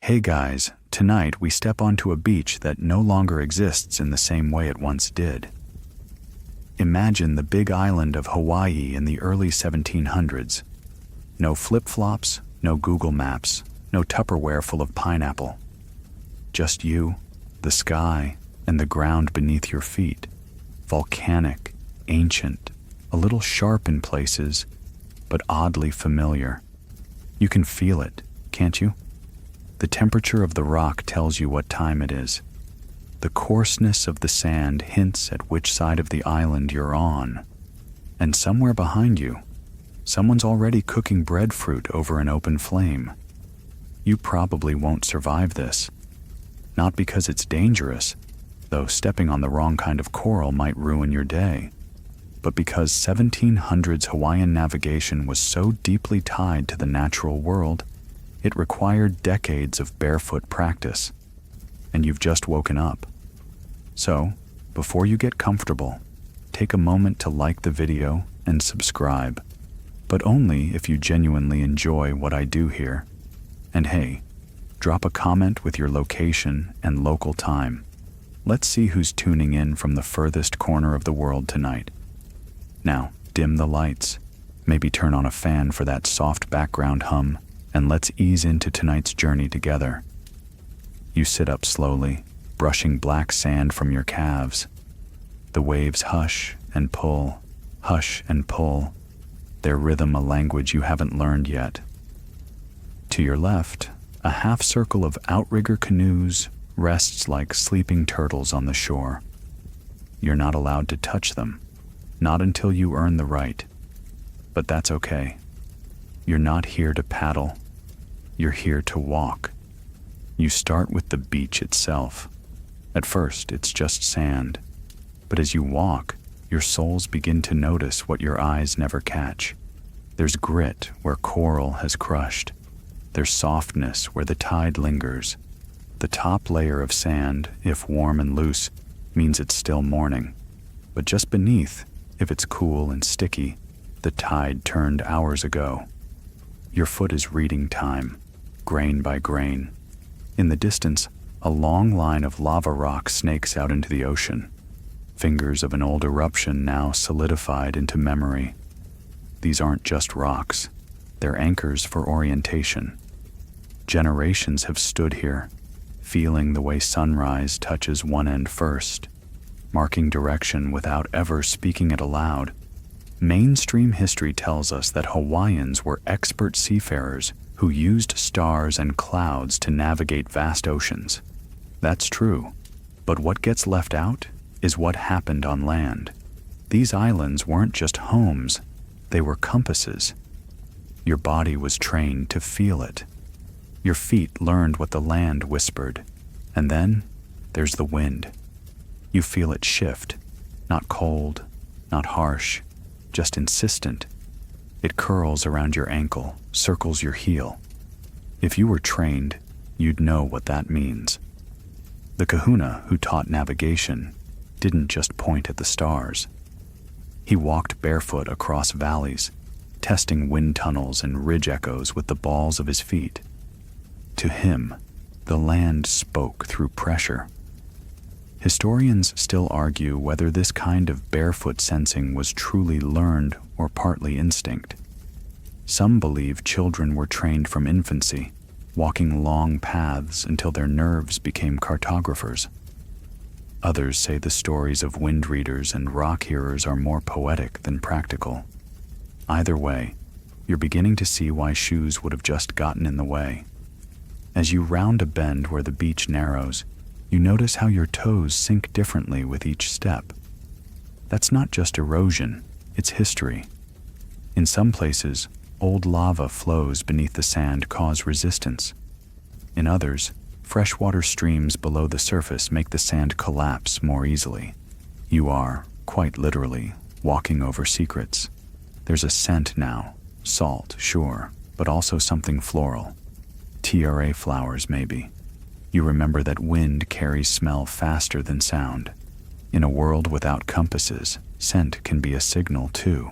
Hey guys, tonight we step onto a beach that no longer exists in the same way it once did. Imagine the big island of Hawaii in the early 1700s. No flip-flops, no Google Maps, no Tupperware full of pineapple. Just you, the sky, and the ground beneath your feet. Volcanic, ancient, a little sharp in places, but oddly familiar. You can feel it, can't you? The temperature of the rock tells you what time it is. The coarseness of the sand hints at which side of the island you're on. And somewhere behind you, someone's already cooking breadfruit over an open flame. You probably won't survive this. Not because it's dangerous, though stepping on the wrong kind of coral might ruin your day, but because 1700s Hawaiian navigation was so deeply tied to the natural world, it required decades of barefoot practice. And you've just woken up. So, before you get comfortable, take a moment to like the video and subscribe, but only if you genuinely enjoy what I do here. And hey, drop a comment with your location and local time. Let's see who's tuning in from the furthest corner of the world tonight. Now, dim the lights, maybe turn on a fan for that soft background hum, and let's ease into tonight's journey together. You sit up slowly, brushing black sand from your calves. The waves hush and pull, their rhythm a language you haven't learned yet. To your left, a half circle of outrigger canoes rests like sleeping turtles on the shore. You're not allowed to touch them, not until you earn the right. But that's okay. You're not here to paddle. You're here to walk. You start with the beach itself. At first, it's just sand. But as you walk, your soles begin to notice what your eyes never catch. There's grit where coral has crushed. There's softness where the tide lingers. The top layer of sand, if warm and loose, means it's still morning. But just beneath, if it's cool and sticky, the tide turned hours ago. Your foot is reading time, grain by grain. In the distance, a long line of lava rock snakes out into the ocean, fingers of an old eruption now solidified into memory. These aren't just rocks, they're anchors for orientation. Generations have stood here, feeling the way sunrise touches one end first, marking direction without ever speaking it aloud. Mainstream history tells us that Hawaiians were expert seafarers who used stars and clouds to navigate vast oceans. That's true, but what gets left out is what happened on land. These islands weren't just homes, they were compasses. Your body was trained to feel it. Your feet learned what the land whispered, and then there's the wind. You feel it shift, not cold, not harsh, just insistent. It curls around your ankle, circles your heel. If you were trained, you'd know what that means. The kahuna who taught navigation didn't just point at the stars. He walked barefoot across valleys, testing wind tunnels and ridge echoes with the balls of his feet. To him, the land spoke through pressure. Historians still argue whether this kind of barefoot sensing was truly learned or partly instinct. Some believe children were trained from infancy, walking long paths until their nerves became cartographers. Others say the stories of wind readers and rock hearers are more poetic than practical. Either way, you're beginning to see why shoes would have just gotten in the way. As you round a bend where the beach narrows, you notice how your toes sink differently with each step. That's not just erosion, it's history. In some places, old lava flows beneath the sand cause resistance. In others, freshwater streams below the surface make the sand collapse more easily. You are, quite literally, walking over secrets. There's a scent now, salt, sure, but also something floral. TRA flowers, maybe. You remember that wind carries smell faster than sound. In a world without compasses, scent can be a signal too.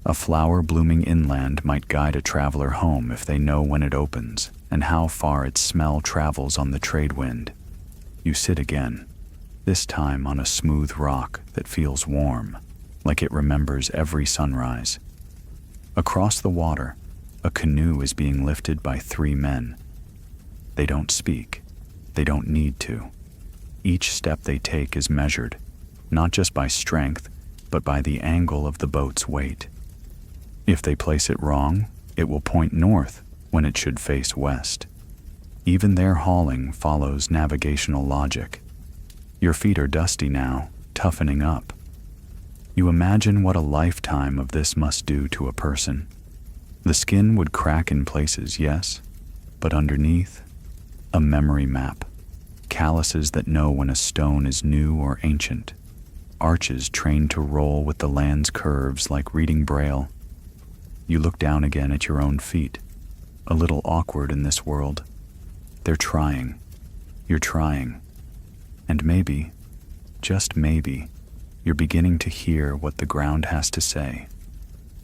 A flower blooming inland might guide a traveler home if they know when it opens, and how far its smell travels on the trade wind. You sit again, this time on a smooth rock that feels warm, like it remembers every sunrise. Across the water, a canoe is being lifted by 3 men. They don't speak. They don't need to. Each step they take is measured, not just by strength, but by the angle of the boat's weight. If they place it wrong, it will point north when it should face west. Even their hauling follows navigational logic. Your feet are dusty now, toughening up. You imagine what a lifetime of this must do to a person. The skin would crack in places, yes, but underneath, a memory map. Calluses that know when a stone is new or ancient. Arches trained to roll with the land's curves like reading Braille. You look down again at your own feet, a little awkward in this world. They're trying. You're trying. And maybe, just maybe, you're beginning to hear what the ground has to say.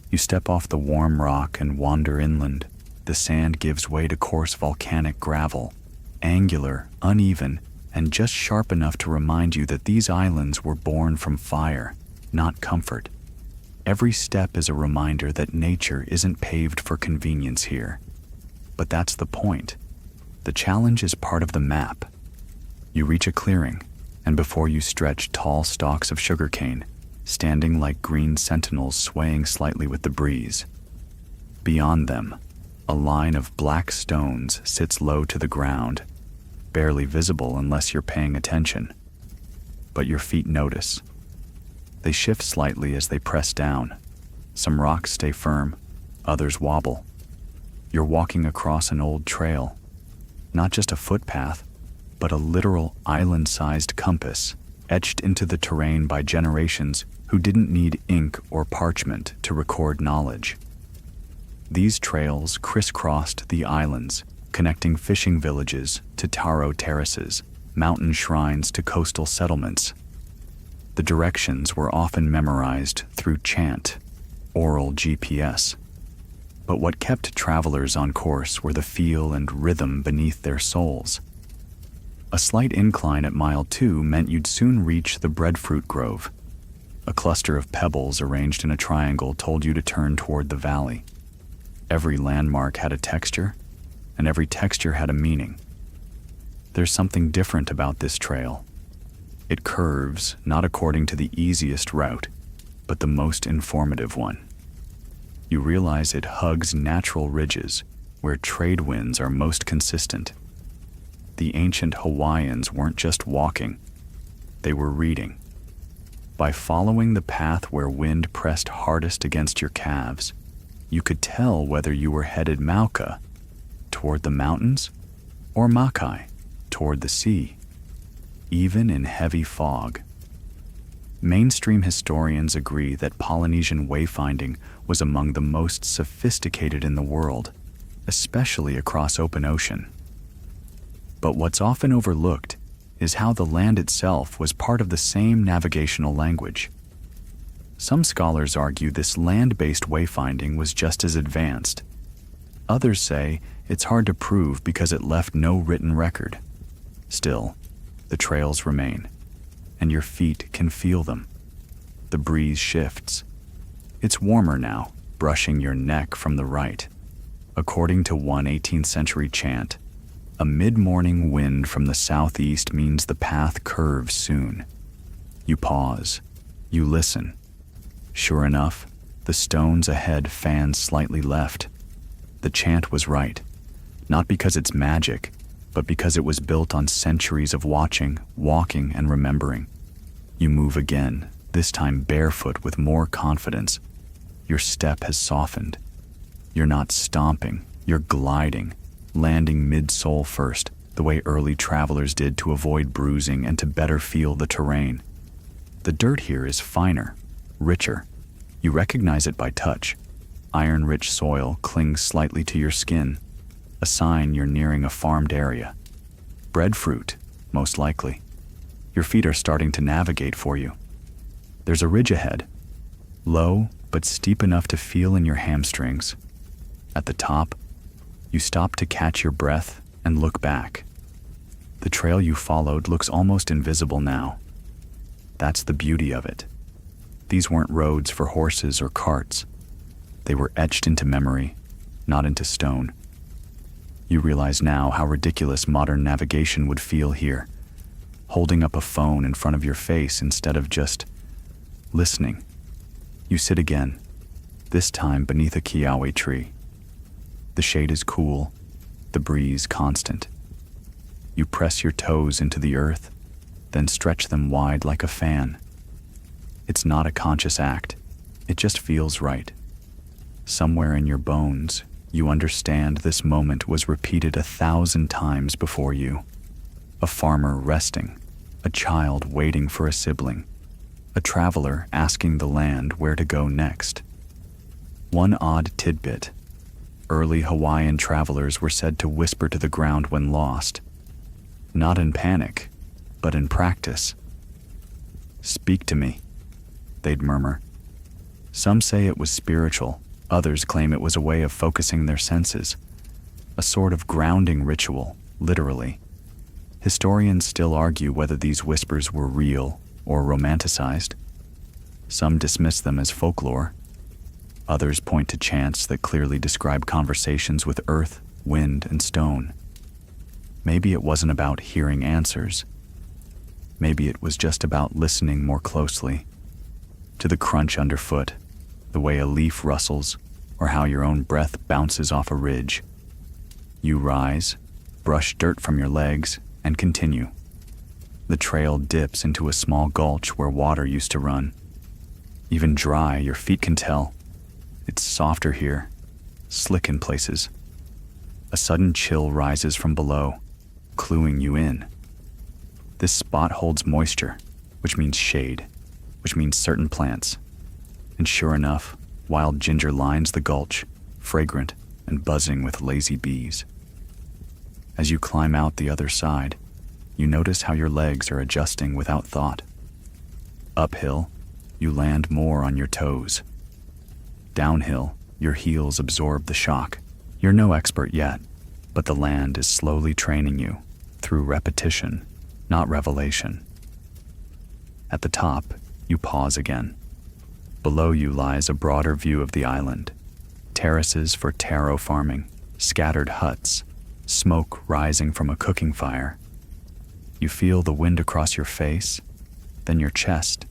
You step off the warm rock and wander inland. The sand gives way to coarse volcanic gravel, angular, uneven, and just sharp enough to remind you that these islands were born from fire, not comfort. Every step is a reminder that nature isn't paved for convenience here. But that's the point. The challenge is part of the map. You reach a clearing, and before you stretch tall stalks of sugarcane, standing like green sentinels swaying slightly with the breeze. Beyond them, a line of black stones sits low to the ground, barely visible unless you're paying attention. But your feet notice. They shift slightly as they press down. Some rocks stay firm, others wobble. You're walking across an old trail, not just a footpath, but a literal island-sized compass etched into the terrain by generations who didn't need ink or parchment to record knowledge. These trails crisscrossed the islands, connecting fishing villages to taro terraces, mountain shrines to coastal settlements. The directions were often memorized through chant, oral GPS. But what kept travelers on course were the feel and rhythm beneath their souls. A slight incline at mile 2 meant you'd soon reach the breadfruit grove. A cluster of pebbles arranged in a triangle told you to turn toward the valley. Every landmark had a texture, and every texture had a meaning. There's something different about this trail. It curves not according to the easiest route, but the most informative one. You realize it hugs natural ridges where trade winds are most consistent. The ancient Hawaiians weren't just walking, they were reading. By following the path where wind pressed hardest against your calves, you could tell whether you were headed Mauka, toward the mountains, or Makai, toward the sea, even in heavy fog. Mainstream historians agree that Polynesian wayfinding was among the most sophisticated in the world, especially across open ocean. But what's often overlooked is how the land itself was part of the same navigational language. Some scholars argue this land-based wayfinding was just as advanced. Others say it's hard to prove because it left no written record. Still, the trails remain, and your feet can feel them. The breeze shifts. It's warmer now, brushing your neck from the right. According to one 18th century chant, a mid-morning wind from the southeast means the path curves soon. You pause. You listen. Sure enough, the stones ahead fan slightly left. The chant was right, not because it's magic, but because it was built on centuries of watching, walking, and remembering. You move again, this time barefoot with more confidence. Your step has softened. You're not stomping, you're gliding, landing mid-sole first, the way early travelers did to avoid bruising and to better feel the terrain. The dirt here is finer, richer. You recognize it by touch. Iron-rich soil clings slightly to your skin, a sign you're nearing a farmed area. Breadfruit, most likely. Your feet are starting to navigate for you. There's a ridge ahead, low but steep enough to feel in your hamstrings. At the top, You stop to catch your breath and look back. The trail you followed looks almost invisible now. That's the beauty of it. These weren't roads for horses or carts. They were etched into memory, not into stone. You realize now how ridiculous modern navigation would feel here, holding up a phone in front of your face instead of just listening. You sit again, this time beneath a kiawe tree. The shade is cool, the breeze constant. You press your toes into the earth, then stretch them wide like a fan. It's not a conscious act, it just feels right. Somewhere in your bones, you understand this moment was repeated 1,000 times before you. A farmer resting, a child waiting for a sibling, a traveler asking the land where to go next. One odd tidbit: early Hawaiian travelers were said to whisper to the ground when lost, not in panic, but in practice. "Speak to me," they'd murmur. Some say it was spiritual, others claim it was a way of focusing their senses, a sort of grounding ritual, literally. Historians still argue whether these whispers were real or romanticized. Some dismiss them as folklore. Others point to chants that clearly describe conversations with earth, wind, and stone. Maybe it wasn't about hearing answers. Maybe it was just about listening more closely to the crunch underfoot, the way a leaf rustles, or how your own breath bounces off a ridge. You rise, brush dirt from your legs, and continue. The trail dips into a small gulch where water used to run. Even dry, your feet can tell. It's softer here, slick in places. A sudden chill rises from below, cluing you in. This spot holds moisture, which means shade, which means certain plants. And sure enough, wild ginger lines the gulch, fragrant and buzzing with lazy bees. As you climb out the other side, you notice how your legs are adjusting without thought. Uphill, you land more on your toes. Downhill, your heels absorb the shock. You're no expert yet, but the land is slowly training you through repetition, not revelation. At the top, you pause again. Below you lies a broader view of the island. Terraces for taro farming, scattered huts, smoke rising from a cooking fire. You feel the wind across your face, then your chest,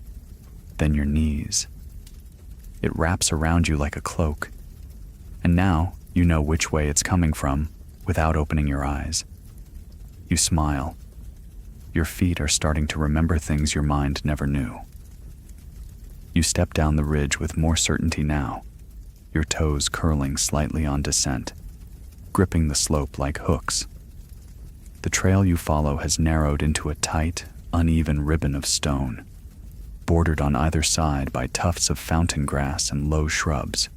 then your knees. It wraps around you like a cloak. And now you know which way it's coming from without opening your eyes. You smile. Your feet are starting to remember things your mind never knew. You step down the ridge with more certainty now, your toes curling slightly on descent, gripping the slope like hooks. The trail you follow has narrowed into a tight, uneven ribbon of stone, bordered on either side by tufts of fountain grass and low shrubs.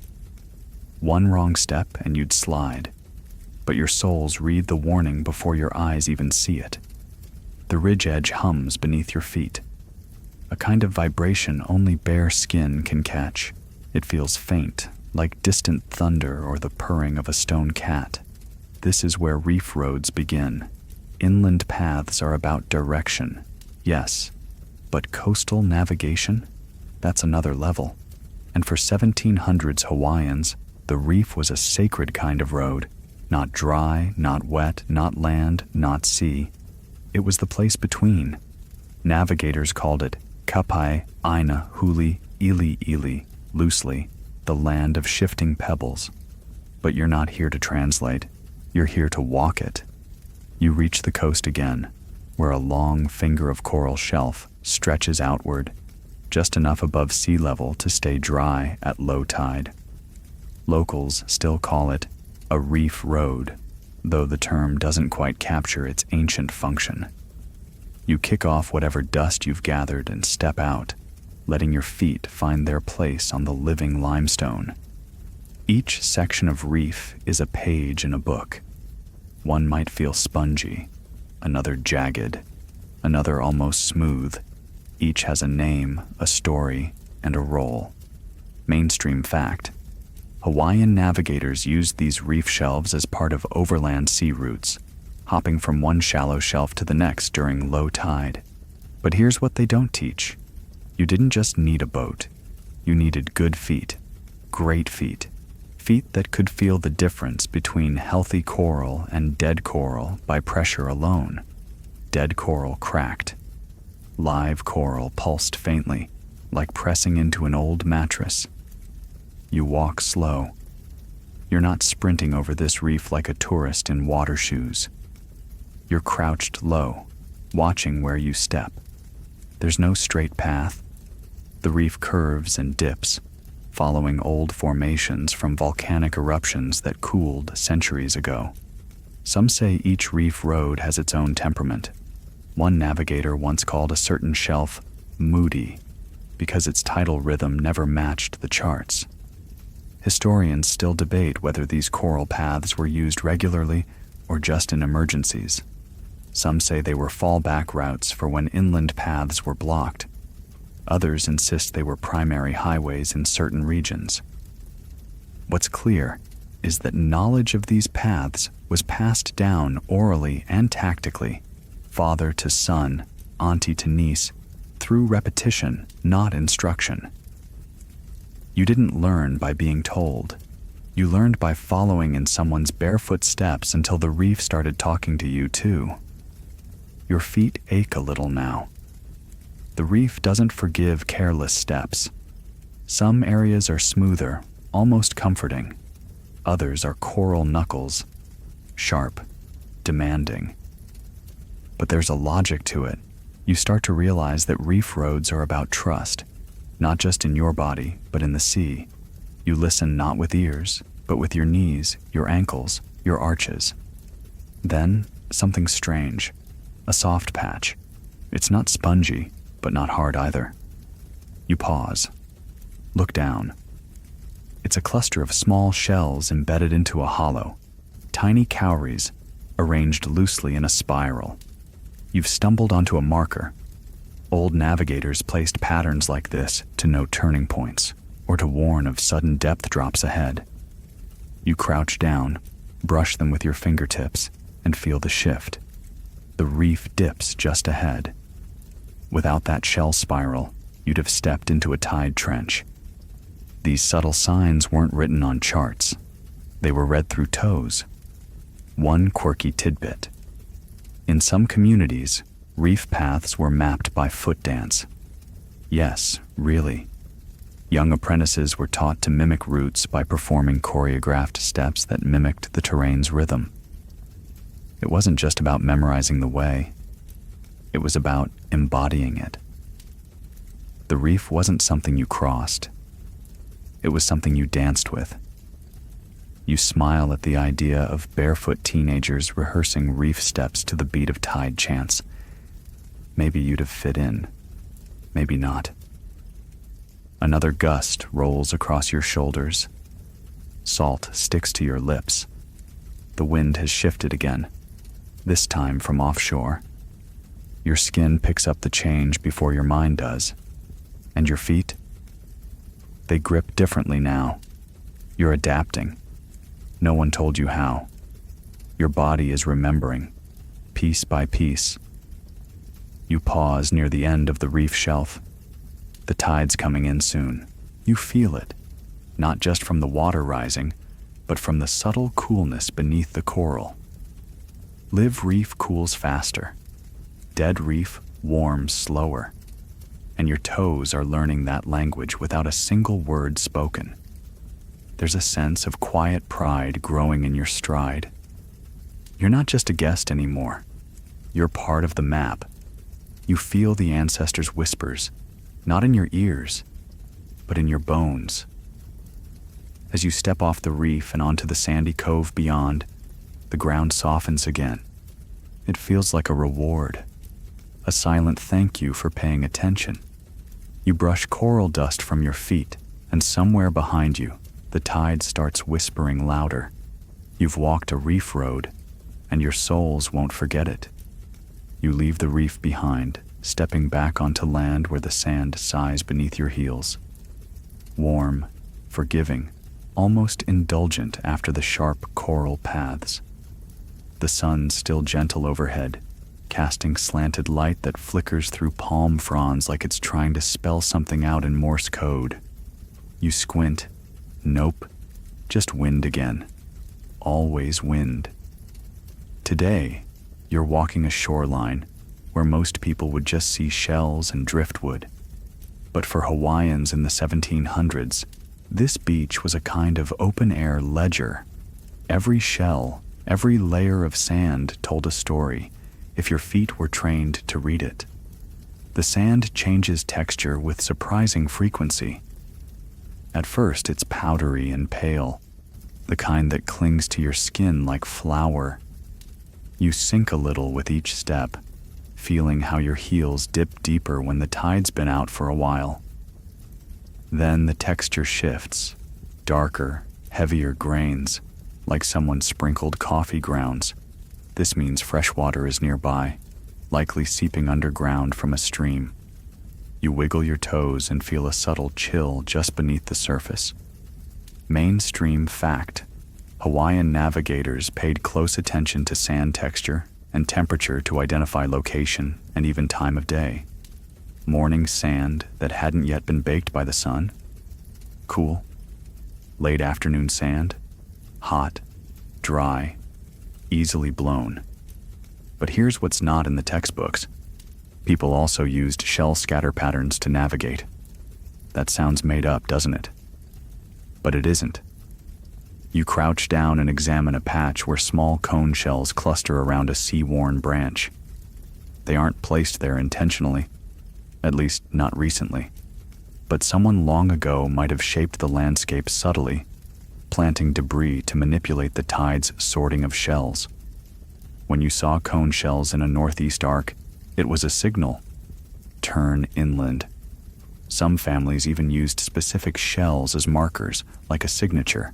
One wrong step and you'd slide, but your soles read the warning before your eyes even see it. The ridge edge hums beneath your feet, a kind of vibration only bare skin can catch. It feels faint, like distant thunder or the purring of a stone cat. This is where reef roads begin. Inland paths are about direction, yes, but coastal navigation? That's another level. And for 1700s Hawaiians, the reef was a sacred kind of road. Not dry, not wet, not land, not sea. It was the place between. Navigators called it Kapai, Aina, Huli, Ili Ili, loosely, the land of shifting pebbles. But you're not here to translate. You're here to walk it. You reach the coast again, where a long finger of coral shelf stretches outward, just enough above sea level to stay dry at low tide. Locals still call it a reef road, though the term doesn't quite capture its ancient function. You kick off whatever dust you've gathered and step out, letting your feet find their place on the living limestone. Each section of reef is a page in a book. One might feel spongy, another jagged, another almost smooth. Each has a name, a story, and a role. Mainstream fact: Hawaiian navigators used these reef shelves as part of overland sea routes, hopping from one shallow shelf to the next during low tide. But here's what they don't teach. You didn't just need a boat. You needed good feet, great feet, feet that could feel the difference between healthy coral and dead coral by pressure alone. Dead coral cracked. Live coral pulsed faintly, like pressing into an old mattress. You walk slow. You're not sprinting over this reef like a tourist in water shoes. You're crouched low, watching where you step. There's no straight path. The reef curves and dips, following old formations from volcanic eruptions that cooled centuries ago. Some say each reef road has its own temperament. One navigator once called a certain shelf moody because its tidal rhythm never matched the charts. Historians still debate whether these coral paths were used regularly or just in emergencies. Some say they were fallback routes for when inland paths were blocked. Others insist they were primary highways in certain regions. What's clear is that knowledge of these paths was passed down orally and tactically, father to son, auntie to niece, through repetition, not instruction. You didn't learn by being told. You learned by following in someone's barefoot steps until the reef started talking to you too. Your feet ache a little now. The reef doesn't forgive careless steps. Some areas are smoother, almost comforting. Others are coral knuckles, sharp, demanding. But there's a logic to it. You start to realize that reef roads are about trust, not just in your body, but in the sea. You listen not with ears, but with your knees, your ankles, your arches. Then, something strange, a soft patch. It's not spongy, but not hard either. You pause. Look down. It's a cluster of small shells embedded into a hollow, tiny cowries arranged loosely in a spiral. You've stumbled onto a marker. Old navigators placed patterns like this to note turning points or to warn of sudden depth drops ahead. You crouch down, brush them with your fingertips, and feel the shift. The reef dips just ahead. Without that shell spiral, you'd have stepped into a tide trench. These subtle signs weren't written on charts. They were read through toes. One quirky tidbit. In some communities, reef paths were mapped by foot dance. Yes, really. Young apprentices were taught to mimic routes by performing choreographed steps that mimicked the terrain's rhythm. It wasn't just about memorizing the way. It was about embodying it. The reef wasn't something you crossed. It was something you danced with. You smile at the idea of barefoot teenagers rehearsing reef steps to the beat of tide chants. Maybe you'd have fit in. Maybe not. Another gust rolls across your shoulders. Salt sticks to your lips. The wind has shifted again, this time from offshore. Your skin picks up the change before your mind does. And your feet? They grip differently now. You're adapting. No one told you how. Your body is remembering, piece by piece. You pause near the end of the reef shelf. The tide's coming in soon. You feel it, not just from the water rising, but from the subtle coolness beneath the coral. Live reef cools faster. Dead reef warms slower, and your toes are learning that language without a single word spoken. There's a sense of quiet pride growing in your stride. You're not just a guest anymore. You're part of the map. You feel the ancestors' whispers, not in your ears, but in your bones. As you step off the reef and onto the sandy cove beyond, the ground softens again. It feels like a reward. A silent thank you for paying attention. You brush coral dust from your feet, and somewhere behind you, the tide starts whispering louder. You've walked a reef road, and your soles won't forget it. You leave the reef behind, stepping back onto land where the sand sighs beneath your heels. Warm, forgiving, almost indulgent after the sharp coral paths. The sun's still gentle overhead, casting slanted light that flickers through palm fronds like it's trying to spell something out in Morse code. You squint. Nope, just wind again. Always wind. Today, you're walking a shoreline where most people would just see shells and driftwood. But for Hawaiians in the 1700s, this beach was a kind of open-air ledger. Every shell, every layer of sand told a story, if your feet were trained to read it. The sand changes texture with surprising frequency. At first, it's powdery and pale, the kind that clings to your skin like flour. You sink a little with each step, feeling how your heels dip deeper when the tide's been out for a while. Then the texture shifts, darker, heavier grains, like someone sprinkled coffee grounds. This means fresh water is nearby, likely seeping underground from a stream. You wiggle your toes and feel a subtle chill just beneath the surface. Mainstream fact: Hawaiian navigators paid close attention to sand texture and temperature to identify location and even time of day. Morning sand that hadn't yet been baked by the sun? Cool. Late afternoon sand? Hot, dry, easily blown. But here's what's not in the textbooks. People also used shell scatter patterns to navigate. That sounds made up, doesn't it? But it isn't. You crouch down and examine a patch where small cone shells cluster around a sea-worn branch. They aren't placed there intentionally, at least not recently. But someone long ago might have shaped the landscape subtly, planting debris to manipulate the tide's sorting of shells. When you saw cone shells in a northeast arc, it was a signal. Turn inland. Some families even used specific shells as markers, like a signature.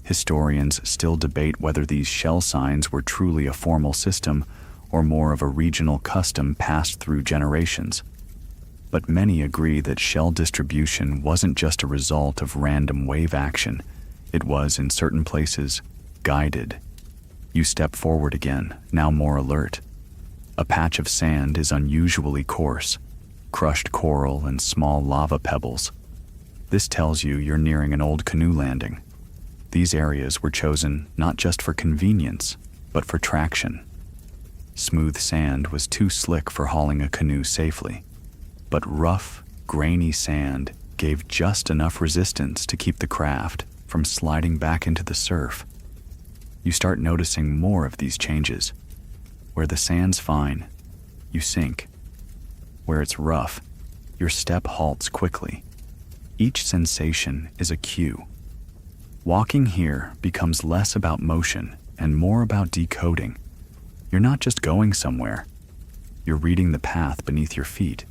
Historians still debate whether these shell signs were truly a formal system or more of a regional custom passed through generations. But many agree that shell distribution wasn't just a result of random wave action. It was, in certain places, guided. You step forward again, now more alert. A patch of sand is unusually coarse, crushed coral and small lava pebbles. This tells you you're nearing an old canoe landing. These areas were chosen not just for convenience, but for traction. Smooth sand was too slick for hauling a canoe safely, but rough, grainy sand gave just enough resistance to keep the craft from sliding back into the surf. You start noticing more of these changes. Where the sand's fine, you sink. Where it's rough, your step halts quickly. Each sensation is a cue. Walking here becomes less about motion and more about decoding. You're not just going somewhere. You're reading the path beneath your feet.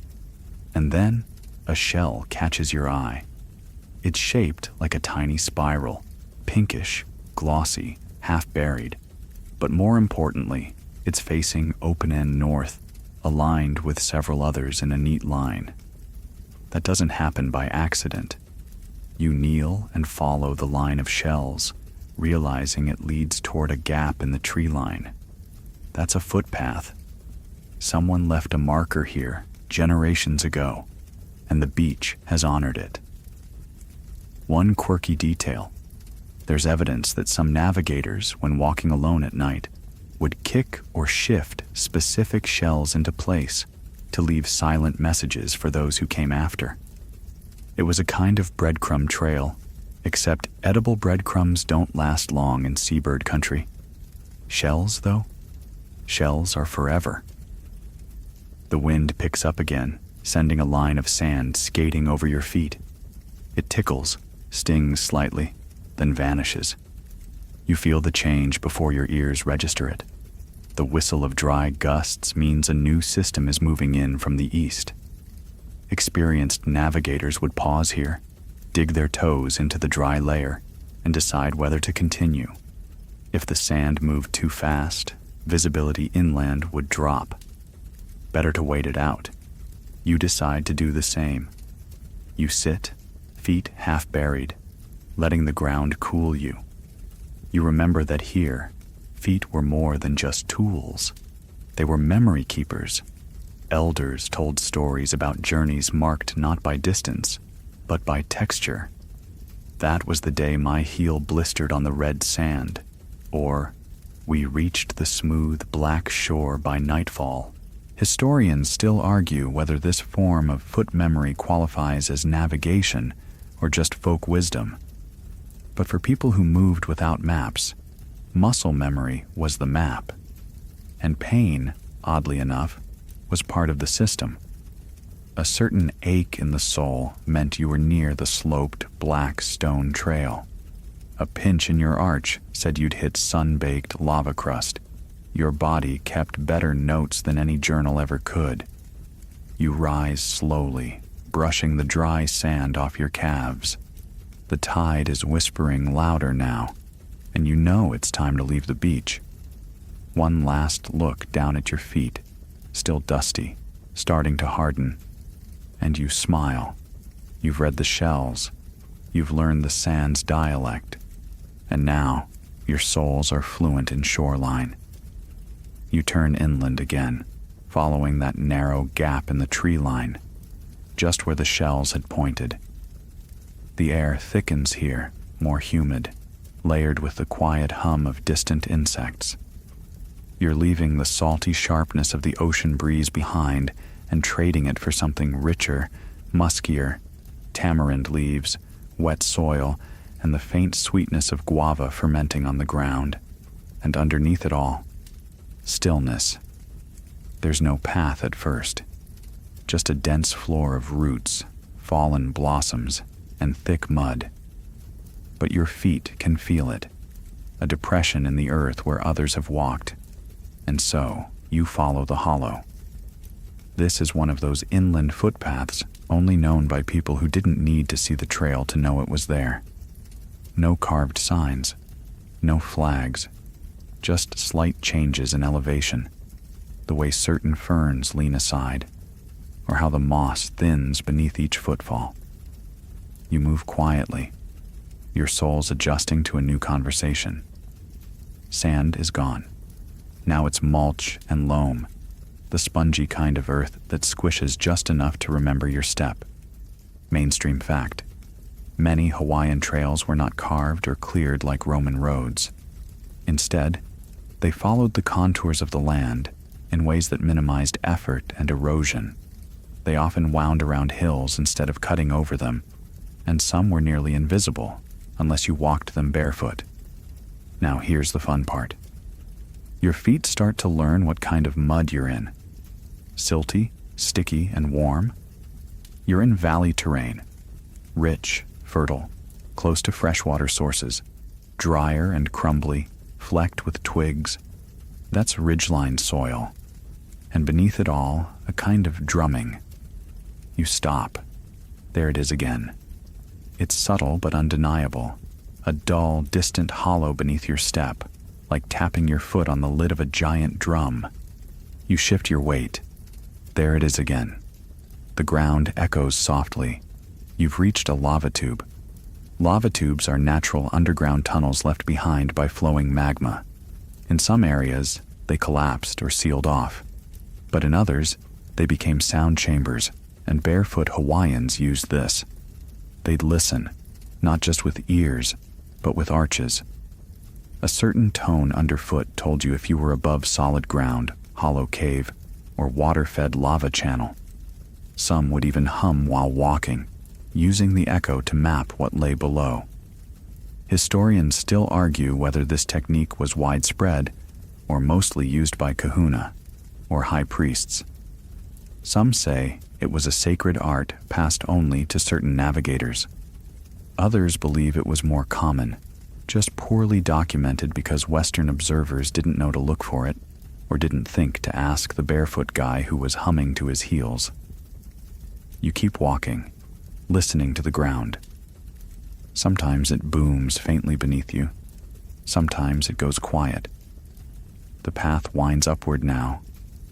And then, a shell catches your eye. It's shaped like a tiny spiral, pinkish, glossy, half-buried. But more importantly, it's facing open-end north, aligned with several others in a neat line. That doesn't happen by accident. You kneel and follow the line of shells, realizing it leads toward a gap in the tree line. That's a footpath. Someone left a marker here generations ago, and the beach has honored it. One quirky detail: there's evidence that some navigators, when walking alone at night, would kick or shift specific shells into place to leave silent messages for those who came after. It was a kind of breadcrumb trail, except edible breadcrumbs don't last long in seabird country. Shells, though? Shells are forever. The wind picks up again, sending a line of sand skating over your feet. It tickles, stings slightly, then vanishes. You feel the change before your ears register it. The whistle of dry gusts means a new system is moving in from the east. Experienced navigators would pause here, dig their toes into the dry layer, and decide whether to continue. If the sand moved too fast, visibility inland would drop. Better to wait it out. You decide to do the same. You sit, feet half buried, letting the ground cool you. You remember that here, feet were more than just tools. They were memory keepers. Elders told stories about journeys marked not by distance, but by texture. That was the day my heel blistered on the red sand, or we reached the smooth black shore by nightfall. Historians still argue whether this form of foot memory qualifies as navigation or just folk wisdom. But for people who moved without maps, muscle memory was the map. And pain, oddly enough, was part of the system. A certain ache in the soul meant you were near the sloped black stone trail. A pinch in your arch said you'd hit sun-baked lava crust. Your body kept better notes than any journal ever could. You rise slowly, brushing the dry sand off your calves. The tide is whispering louder now, and you know it's time to leave the beach. One last look down at your feet, still dusty, starting to harden, and you smile. You've read the shells, you've learned the sand's dialect, and now your soles are fluent in shoreline. You turn inland again, following that narrow gap in the tree line, just where the shells had pointed. The air thickens here, more humid, layered with the quiet hum of distant insects. You're leaving the salty sharpness of the ocean breeze behind and trading it for something richer, muskier, tamarind leaves, wet soil, and the faint sweetness of guava fermenting on the ground. And underneath it all, stillness. There's no path at first, just a dense floor of roots, fallen blossoms, and thick mud. But your feet can feel it, a depression in the earth where others have walked, and so you follow the hollow. This is one of those inland footpaths only known by people who didn't need to see the trail to know it was there. No carved signs, no flags, just slight changes in elevation, the way certain ferns lean aside, or how the moss thins beneath each footfall. You move quietly, your soles adjusting to a new conversation. Sand is gone. Now it's mulch and loam, the spongy kind of earth that squishes just enough to remember your step. Mainstream fact: many Hawaiian trails were not carved or cleared like Roman roads. Instead, they followed the contours of the land in ways that minimized effort and erosion. They often wound around hills instead of cutting over them, and some were nearly invisible unless you walked them barefoot. Now here's the fun part. Your feet start to learn what kind of mud you're in. Silty, sticky, and warm. You're in valley terrain, rich, fertile, close to freshwater sources, drier and crumbly, flecked with twigs. That's ridgeline soil. And beneath it all, a kind of drumming. You stop. There it is again. It's subtle but undeniable, a dull, distant hollow beneath your step, like tapping your foot on the lid of a giant drum. You shift your weight. There it is again. The ground echoes softly. You've reached a lava tube. Lava tubes are natural underground tunnels left behind by flowing magma. In some areas, they collapsed or sealed off. But in others, they became sound chambers, and barefoot Hawaiians used this. They'd listen, not just with ears, but with arches. A certain tone underfoot told you if you were above solid ground, hollow cave, or water-fed lava channel. Some would even hum while walking, using the echo to map what lay below. Historians still argue whether this technique was widespread or mostly used by kahuna, or high priests. Some say it was a sacred art passed only to certain navigators. Others believe it was more common, just poorly documented because Western observers didn't know to look for it, or didn't think to ask the barefoot guy who was humming to his heels. You keep walking, listening to the ground. Sometimes it booms faintly beneath you. Sometimes it goes quiet. The path winds upward now,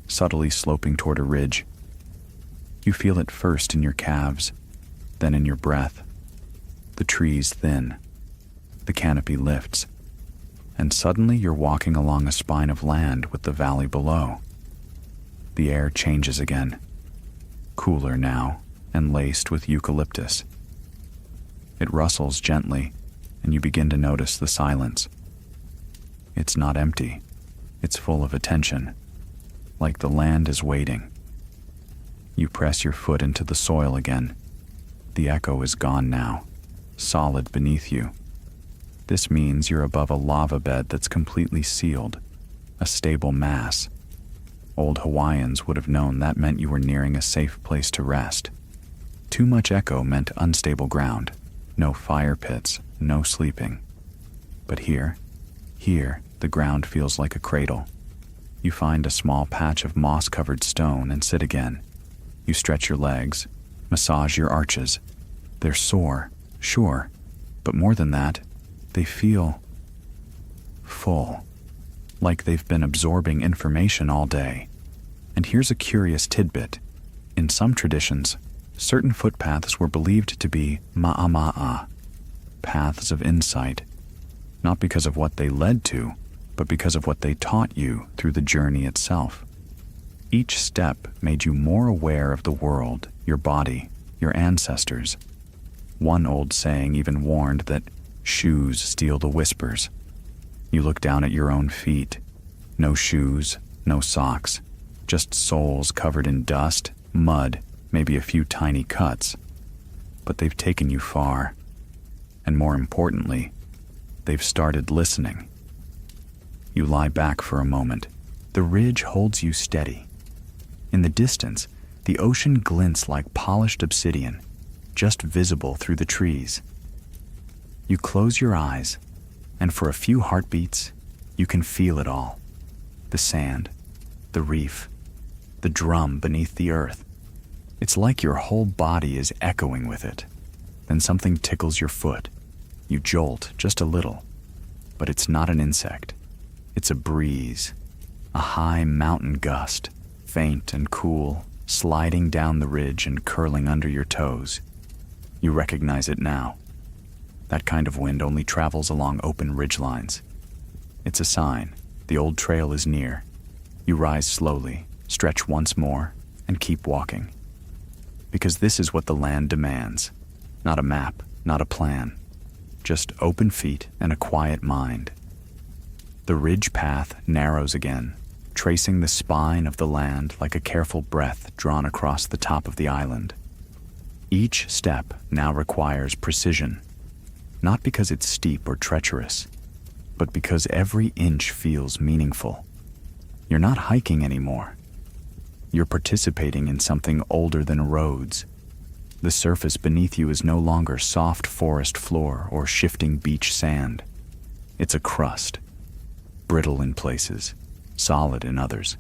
subtly sloping toward a ridge. You feel it first in your calves, then in your breath. The trees thin, The canopy lifts, and suddenly you're walking along a spine of land with the valley below. The air changes again, cooler now and laced with eucalyptus. It rustles gently, and you begin to notice the silence. It's not empty. It's full of attention, like the land is waiting. You press your foot into the soil again. The echo is gone now, solid beneath you. This means you're above a lava bed that's completely sealed, a stable mass. Old Hawaiians would have known that meant you were nearing a safe place to rest. Too much echo meant unstable ground, no fire pits, no sleeping. But here, the ground feels like a cradle. You find a small patch of moss-covered stone and sit again. You stretch your legs, massage your arches. They're sore, sure, but more than that, they feel full, like they've been absorbing information all day. And here's a curious tidbit. In some traditions, certain footpaths were believed to be ma'ama'a, paths of insight, not because of what they led to, but because of what they taught you through the journey itself. Each step made you more aware of the world, your body, your ancestors. One old saying even warned that shoes steal the whispers. You look down at your own feet. No shoes, no socks, just soles covered in dust, mud, maybe a few tiny cuts. But they've taken you far. And more importantly, they've started listening. You lie back for a moment. The ridge holds you steady. In the distance, the ocean glints like polished obsidian, just visible through the trees. You close your eyes, and for a few heartbeats, you can feel it all. The sand, the reef, the drum beneath the earth. It's like your whole body is echoing with it. Then something tickles your foot. You jolt just a little, but it's not an insect. It's a breeze, a high mountain gust, faint and cool, sliding down the ridge and curling under your toes. You recognize it now. That kind of wind only travels along open ridgelines. It's a sign. The old trail is near. You rise slowly, stretch once more, and keep walking. Because this is what the land demands. Not a map, not a plan. Just open feet and a quiet mind. The ridge path narrows again, tracing the spine of the land like a careful breath drawn across the top of the island. Each step now requires precision, not because it's steep or treacherous, but because every inch feels meaningful. You're not hiking anymore. You're participating in something older than roads. The surface beneath you is no longer soft forest floor or shifting beach sand. It's a crust, brittle in places, solid in others,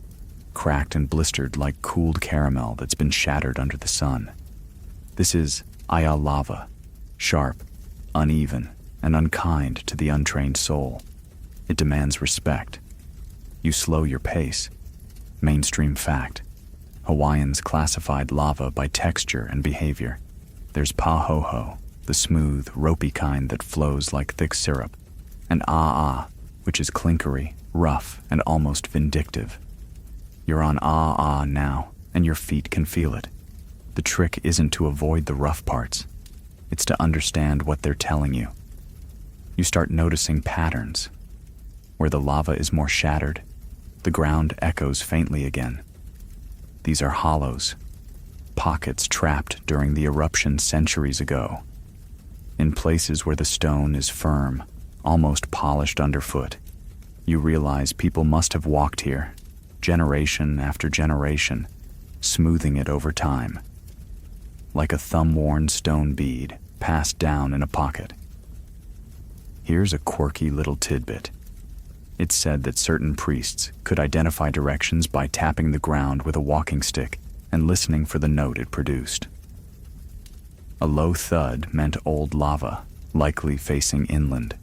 cracked and blistered like cooled caramel that's been shattered under the sun. This is Aya lava, sharp, uneven, and unkind to the untrained soul. It demands respect. You slow your pace. Mainstream fact. Hawaiians classified lava by texture and behavior. There's pahoho, the smooth, ropey kind that flows like thick syrup, and a'a, which is clinkery, rough, and almost vindictive. You're on a'a now, and your feet can feel it. The trick isn't to avoid the rough parts. It's to understand what they're telling you. You start noticing patterns. Where the lava is more shattered, the ground echoes faintly again. These are hollows, pockets trapped during the eruption centuries ago. In places where the stone is firm, almost polished underfoot, you realize people must have walked here, generation after generation, smoothing it over time. Like a thumb-worn stone bead passed down in a pocket. Here's a quirky little tidbit. It's said that certain priests could identify directions by tapping the ground with a walking stick and listening for the note it produced. A low thud meant old lava, likely facing inland.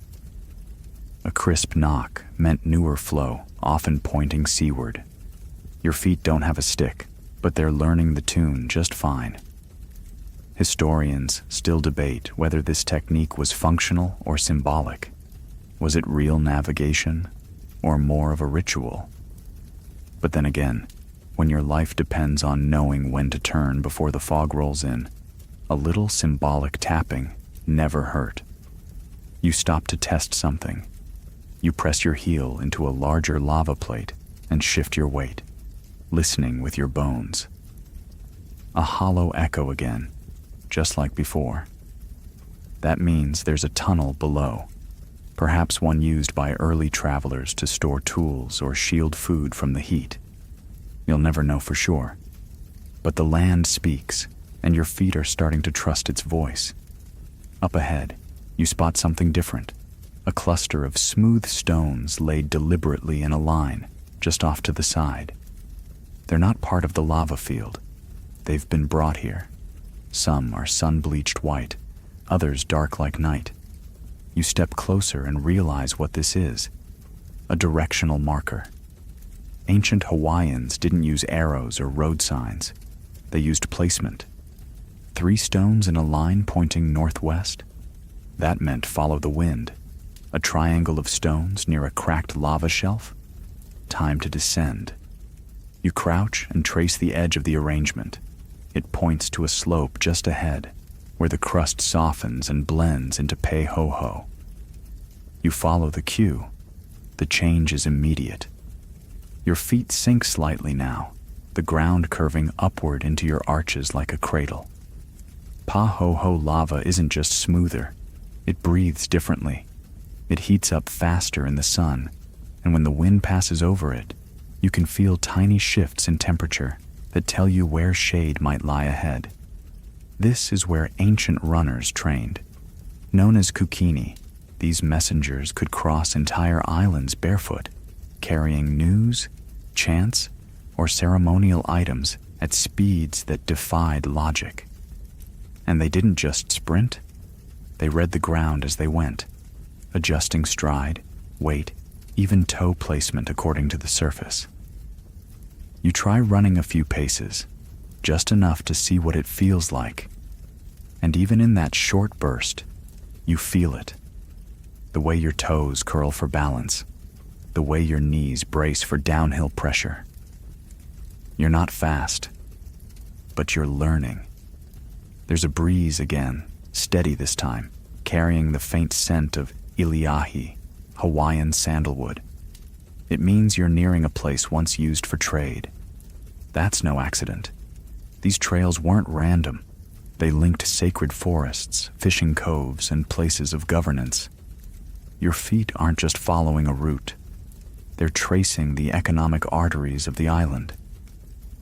A crisp knock meant newer flow, often pointing seaward. Your feet don't have a stick, but they're learning the tune just fine. Historians still debate whether this technique was functional or symbolic. Was it real navigation, or more of a ritual? But then again, when your life depends on knowing when to turn before the fog rolls in, a little symbolic tapping never hurt. You stop to test something. You press your heel into a larger lava plate and shift your weight, listening with your bones. A hollow echo again, just like before. That means there's a tunnel below, perhaps one used by early travelers to store tools or shield food from the heat. You'll never know for sure. But the land speaks, and your feet are starting to trust its voice. Up ahead, you spot something different. A cluster of smooth stones laid deliberately in a line, just off to the side. They're not part of the lava field. They've been brought here. Some are sun-bleached white, others dark like night. You step closer and realize what this is. A directional marker. Ancient Hawaiians didn't use arrows or road signs. They used placement. 3 stones in a line pointing northwest. That meant follow the wind. A triangle of stones near a cracked lava shelf. Time to descend. You crouch and trace the edge of the arrangement. It points to a slope just ahead, where the crust softens and blends into pei-ho-ho. You follow the cue. The change is immediate. Your feet sink slightly now, the ground curving upward into your arches like a cradle. Pa-ho-ho lava isn't just smoother, it breathes differently. It heats up faster in the sun, and when the wind passes over it, you can feel tiny shifts in temperature that tell you where shade might lie ahead. This is where ancient runners trained. Known as kukini, these messengers could cross entire islands barefoot, carrying news, chants, or ceremonial items at speeds that defied logic. And they didn't just sprint, they read the ground as they went, adjusting stride, weight, even toe placement according to the surface. You try running a few paces, just enough to see what it feels like. And even in that short burst, you feel it. The way your toes curl for balance, the way your knees brace for downhill pressure. You're not fast, but you're learning. There's a breeze again, steady this time, carrying the faint scent of iliahi, Hawaiian sandalwood. It means you're nearing a place once used for trade. That's no accident. These trails weren't random. They linked sacred forests, fishing coves, and places of governance. Your feet aren't just following a route. They're tracing the economic arteries of the island.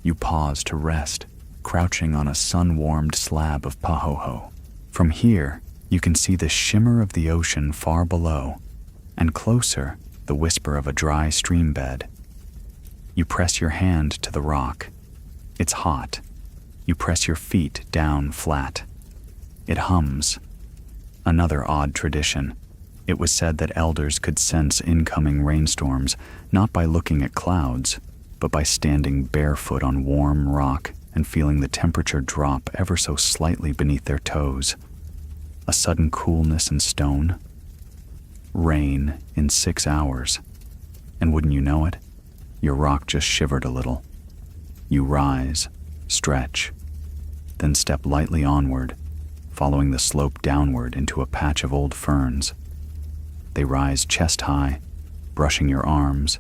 You pause to rest, crouching on a sun-warmed slab of pahoho. From here, you can see the shimmer of the ocean far below, and closer, the whisper of a dry stream bed. You press your hand to the rock. It's hot. You press your feet down flat. It hums. Another odd tradition. It was said that elders could sense incoming rainstorms, not by looking at clouds, but by standing barefoot on warm rock and feeling the temperature drop ever so slightly beneath their toes. A sudden coolness in stone. Rain in 6 hours. And wouldn't you know it, your rock just shivered a little. You rise, stretch, then step lightly onward, following the slope downward into a patch of old ferns. They rise chest high, brushing your arms,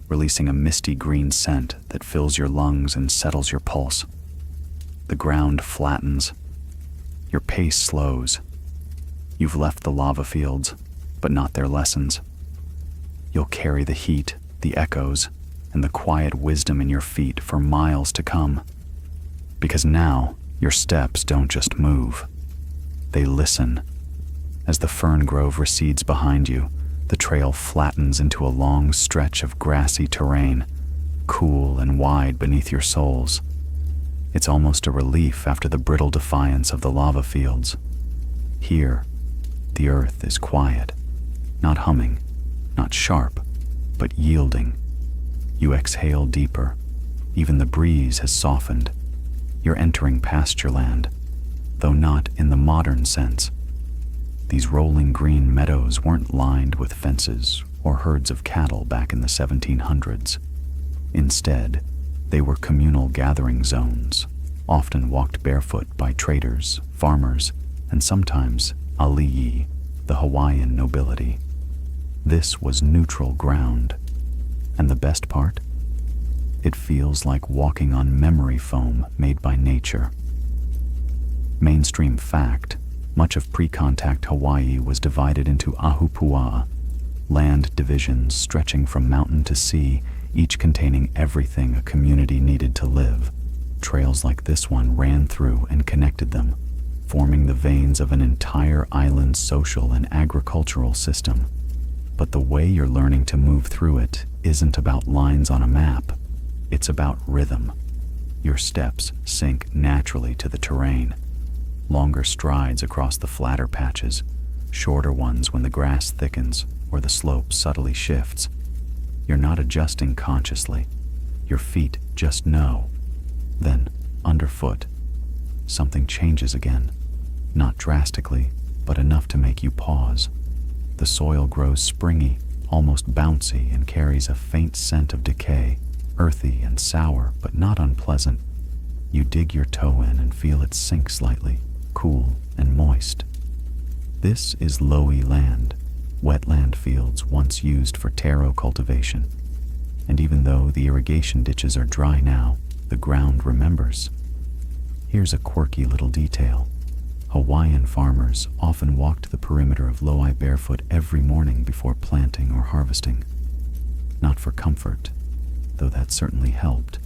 releasing a misty green scent that fills your lungs and settles your pulse. The ground flattens. Your pace slows. You've left the lava fields, but not their lessons. You'll carry the heat, the echoes, and the quiet wisdom in your feet for miles to come. Because now, your steps don't just move. They listen. As the fern grove recedes behind you, the trail flattens into a long stretch of grassy terrain, cool and wide beneath your soles. It's almost a relief after the brittle defiance of the lava fields. Here, the earth is quiet, not humming, not sharp, but yielding. You exhale deeper. Even the breeze has softened. You're entering pasture land, though not in the modern sense. These rolling green meadows weren't lined with fences or herds of cattle back in the 1700s. Instead, they were communal gathering zones, often walked barefoot by traders, farmers, and sometimes ali'i, the Hawaiian nobility. This was neutral ground. And the best part? It feels like walking on memory foam made by nature. Mainstream fact, much of pre-contact Hawaii was divided into ahupua'a, land divisions stretching from mountain to sea, each containing everything a community needed to live. Trails like this one ran through and connected them, forming the veins of an entire island's social and agricultural system. But the way you're learning to move through it isn't about lines on a map. It's about rhythm. Your steps sink naturally to the terrain. Longer strides across the flatter patches, shorter ones when the grass thickens or the slope subtly shifts. You're not adjusting consciously. Your feet just know. Then, underfoot, something changes again. Not drastically, but enough to make you pause. The soil grows springy, almost bouncy, and carries a faint scent of decay, earthy and sour, but not unpleasant. You dig your toe in and feel it sink slightly, cool and moist. This is loamy land, wetland fields once used for taro cultivation. And even though the irrigation ditches are dry now, the ground remembers. Here's a quirky little detail. Hawaiian farmers often walked the perimeter of Lo'i barefoot every morning before planting or harvesting. Not for comfort, though that certainly helped,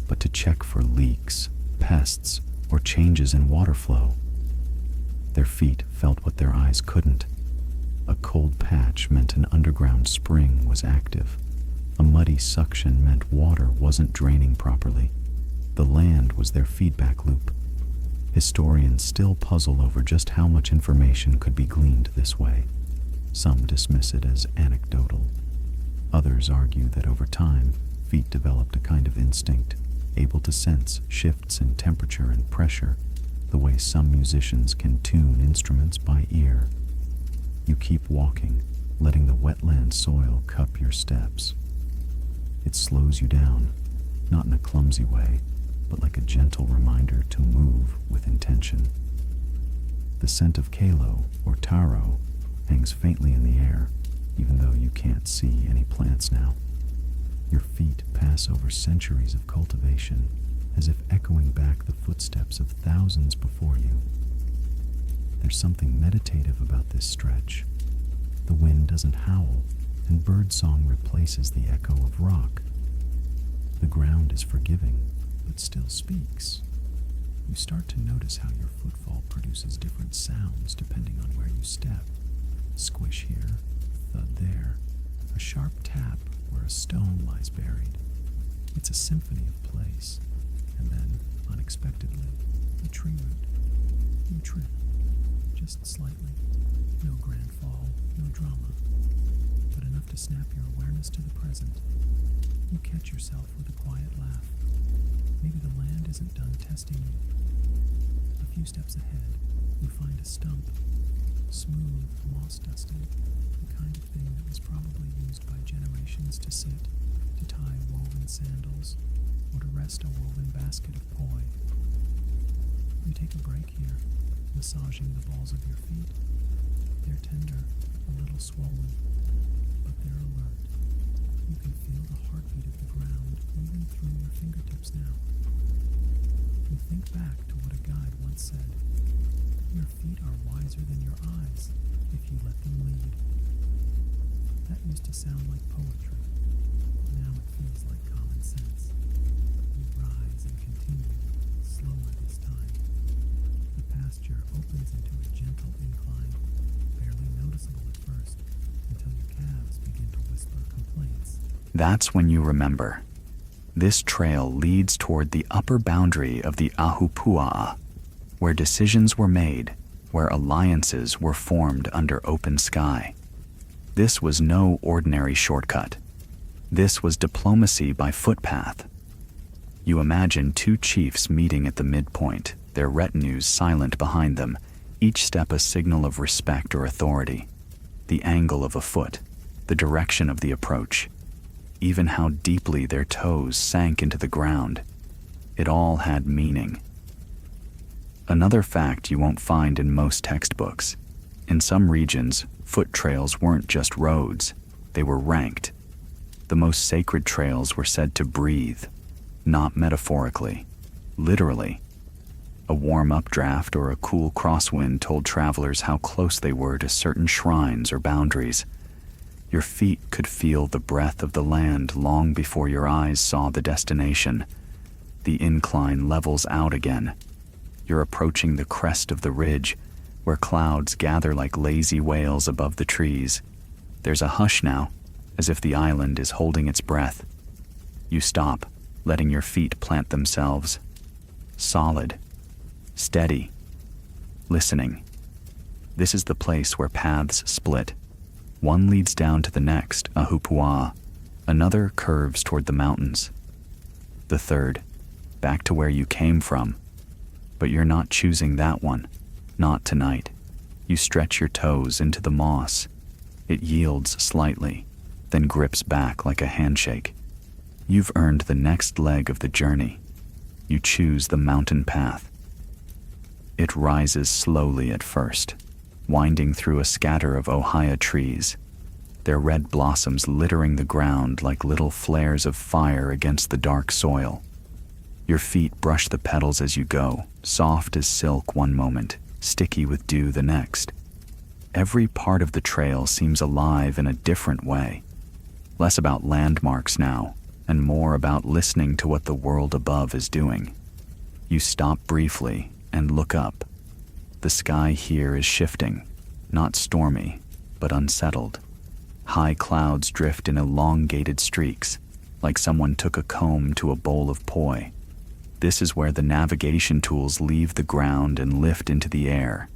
but to check for leaks, pests, or changes in water flow. Their feet felt what their eyes couldn't. A cold patch meant an underground spring was active. A muddy suction meant water wasn't draining properly. The land was their feedback loop. Historians still puzzle over just how much information could be gleaned this way. Some dismiss it as anecdotal. Others argue that over time, feet developed a kind of instinct, able to sense shifts in temperature and pressure, the way some musicians can tune instruments by ear. You keep walking, letting the wetland soil cup your steps. It slows you down, not in a clumsy way, but like a gentle reminder to move with intention. The scent of kalo, or taro, hangs faintly in the air, even though you can't see any plants now. Your feet pass over centuries of cultivation, as if echoing back the footsteps of thousands before you. There's something meditative about this stretch. The wind doesn't howl, and birdsong replaces the echo of rock. The ground is forgiving, but still speaks. You start to notice how your footfall produces different sounds depending on where you step. Squish here, thud there, a sharp tap where a stone lies buried. It's a symphony of place. And then, unexpectedly, a tree root. You trip, just slightly. No grand fall, no drama, but enough to snap your awareness to the present. You catch yourself with a quiet laugh. Maybe the land isn't done testing you. A few steps ahead, you find a stump, smooth, moss-dusted, the kind of thing that was probably used by generations to sit, to tie woven sandals, or to rest a woven basket of poi. You take a break here, massaging the balls of your feet. They're tender, a little swollen, but they're alert. You can feel the heartbeat of the ground moving through your fingertips now. You think back to what a guide once said. Your feet are wiser than your eyes if you let them lead. That used to sound like poetry. Now it feels like common sense. You rise and continue, slower this time. The pasture opens into a gentle incline, barely noticeable at first, until your calves begin to whisper complaints. That's when you remember. This trail leads toward the upper boundary of the ahupua'a, where decisions were made, where alliances were formed under open sky. This was no ordinary shortcut. This was diplomacy by footpath. You imagine two chiefs meeting at the midpoint, their retinues silent behind them, each step a signal of respect or authority. The angle of a foot, the direction of the approach, even how deeply their toes sank into the ground. It all had meaning. Another fact you won't find in most textbooks: in some regions, foot trails weren't just roads, they were ranked. The most sacred trails were said to breathe, not metaphorically, literally. A warm updraft or a cool crosswind told travelers how close they were to certain shrines or boundaries. Your feet could feel the breath of the land long before your eyes saw the destination. The incline levels out again. You're approaching the crest of the ridge, where clouds gather like lazy whales above the trees. There's a hush now, as if the island is holding its breath. You stop, letting your feet plant themselves. Solid. Steady. Listening. This is the place where paths split. One leads down to the next, a hupua. Another curves toward the mountains. The third, back to where you came from. But you're not choosing that one. Not tonight. You stretch your toes into the moss. It yields slightly, then grips back like a handshake. You've earned the next leg of the journey. You choose the mountain path. It rises slowly at first, winding through a scatter of ohia trees, their red blossoms littering the ground like little flares of fire against the dark soil. Your feet brush the petals as you go, soft as silk one moment, sticky with dew the next. Every part of the trail seems alive in a different way, less about landmarks now, and more about listening to what the world above is doing. You stop briefly and look up. The sky here is shifting, not stormy, but unsettled. High clouds drift in elongated streaks, like someone took a comb to a bowl of poi. This is where the navigation tools leave the ground and lift into the air.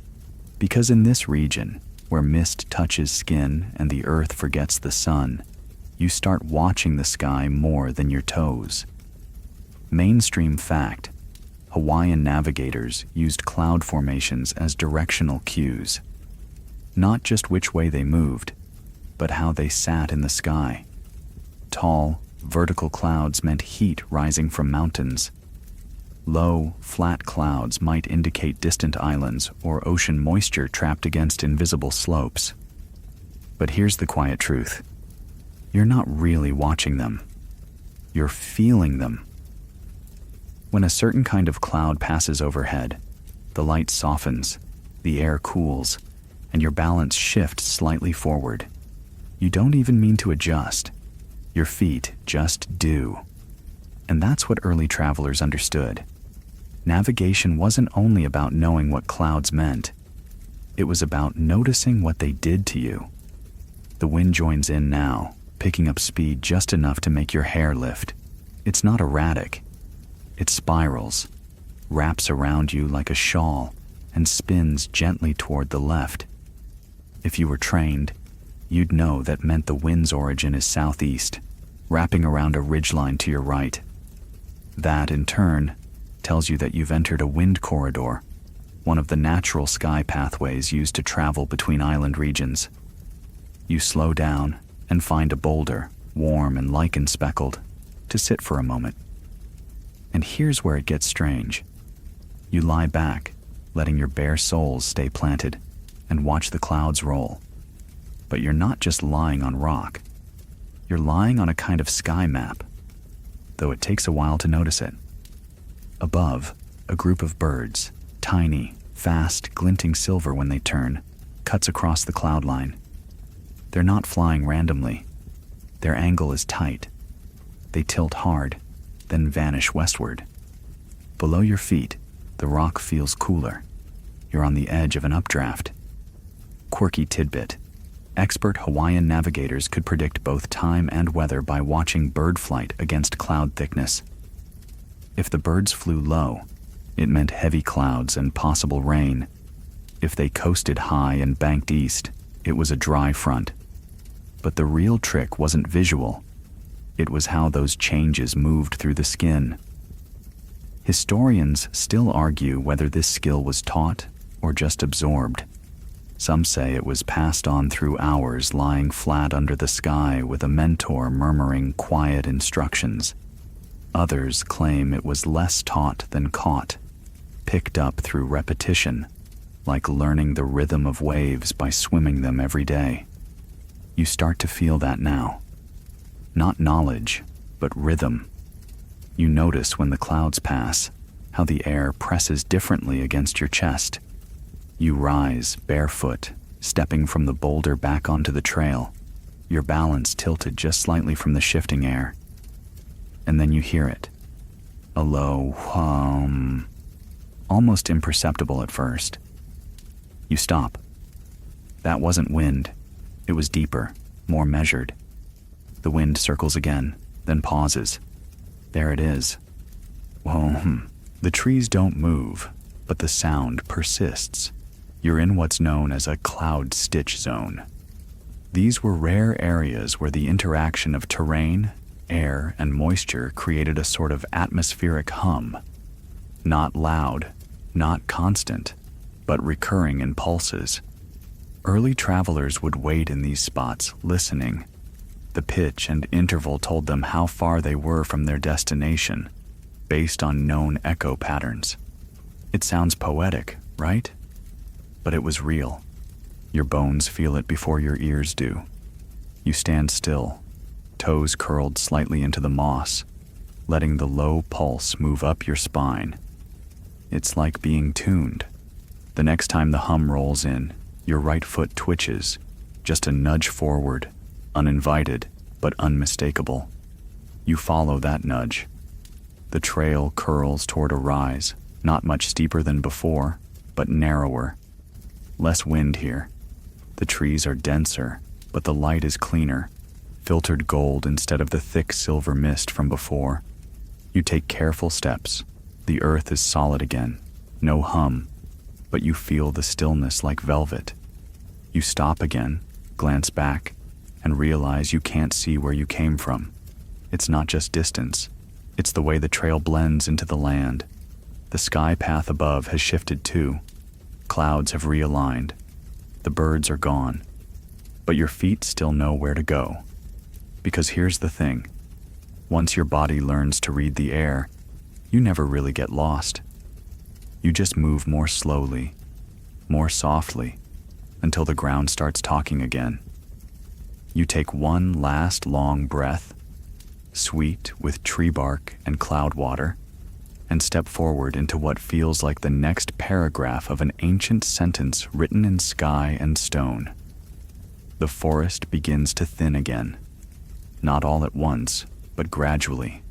Because in this region, where mist touches skin and the earth forgets the sun, you start watching the sky more than your toes. Mainstream fact: Hawaiian navigators used cloud formations as directional cues. Not just which way they moved, but how they sat in the sky. Tall, vertical clouds meant heat rising from mountains. Low, flat clouds might indicate distant islands or ocean moisture trapped against invisible slopes. But here's the quiet truth. You're not really watching them. You're feeling them. When a certain kind of cloud passes overhead, the light softens, the air cools, and your balance shifts slightly forward. You don't even mean to adjust. Your feet just do. And that's what early travelers understood. Navigation wasn't only about knowing what clouds meant. It was about noticing what they did to you. The wind joins in now, picking up speed just enough to make your hair lift. It's not erratic. It spirals, wraps around you like a shawl, and spins gently toward the left. If you were trained, you'd know that meant the wind's origin is southeast, wrapping around a ridgeline to your right. That, in turn, tells you that you've entered a wind corridor, one of the natural sky pathways used to travel between island regions. You slow down and find a boulder, warm and lichen-speckled, to sit for a moment. And here's where it gets strange. You lie back, letting your bare soles stay planted, and watch the clouds roll. But you're not just lying on rock. You're lying on a kind of sky map, though it takes a while to notice it. Above, a group of birds, tiny, fast, glinting silver when they turn, cuts across the cloud line. They're not flying randomly. Their angle is tight. They tilt hard, then vanish westward. Below your feet, the rock feels cooler. You're on the edge of an updraft. Quirky tidbit. Expert Hawaiian navigators could predict both time and weather by watching bird flight against cloud thickness. If the birds flew low, it meant heavy clouds and possible rain. If they coasted high and banked east, it was a dry front. But the real trick wasn't visual. It was how those changes moved through the skin. Historians still argue whether this skill was taught or just absorbed. Some say it was passed on through hours lying flat under the sky with a mentor murmuring quiet instructions. Others claim it was less taught than caught, picked up through repetition, like learning the rhythm of waves by swimming them every day. You start to feel that now. Not knowledge, but rhythm. You notice when the clouds pass, how the air presses differently against your chest. You rise, barefoot, stepping from the boulder back onto the trail, your balance tilted just slightly from the shifting air. And then you hear it. A low hum, almost imperceptible at first. You stop. That wasn't wind. It was deeper, more measured. The wind circles again, then pauses. There it is. Whoa. The trees don't move, but the sound persists. You're in what's known as a cloud stitch zone. These were rare areas where the interaction of terrain, air, and moisture created a sort of atmospheric hum. Not loud, not constant, but recurring in pulses. Early travelers would wait in these spots, listening. The pitch and interval told them how far they were from their destination, based on known echo patterns. It sounds poetic, right? But it was real. Your bones feel it before your ears do. You stand still, toes curled slightly into the moss, letting the low pulse move up your spine. It's like being tuned. The next time the hum rolls in, your right foot twitches, just a nudge forward, uninvited but unmistakable. You follow that nudge. The trail curls toward a rise, not much steeper than before, but narrower. Less wind here. The trees are denser, but the light is cleaner, filtered gold instead of the thick silver mist from before. You take careful steps. The earth is solid again, no hum, but you feel the stillness like velvet. You stop again, glance back, and realize you can't see where you came from. It's not just distance. It's the way the trail blends into the land. The sky path above has shifted too. Clouds have realigned. The birds are gone. But your feet still know where to go. Because here's the thing. Once your body learns to read the air, you never really get lost. You just move more slowly, more softly, until the ground starts talking again. You take one last long breath, sweet with tree bark and cloud water, and step forward into what feels like the next paragraph of an ancient sentence written in sky and stone. The forest begins to thin again, not all at once, but gradually.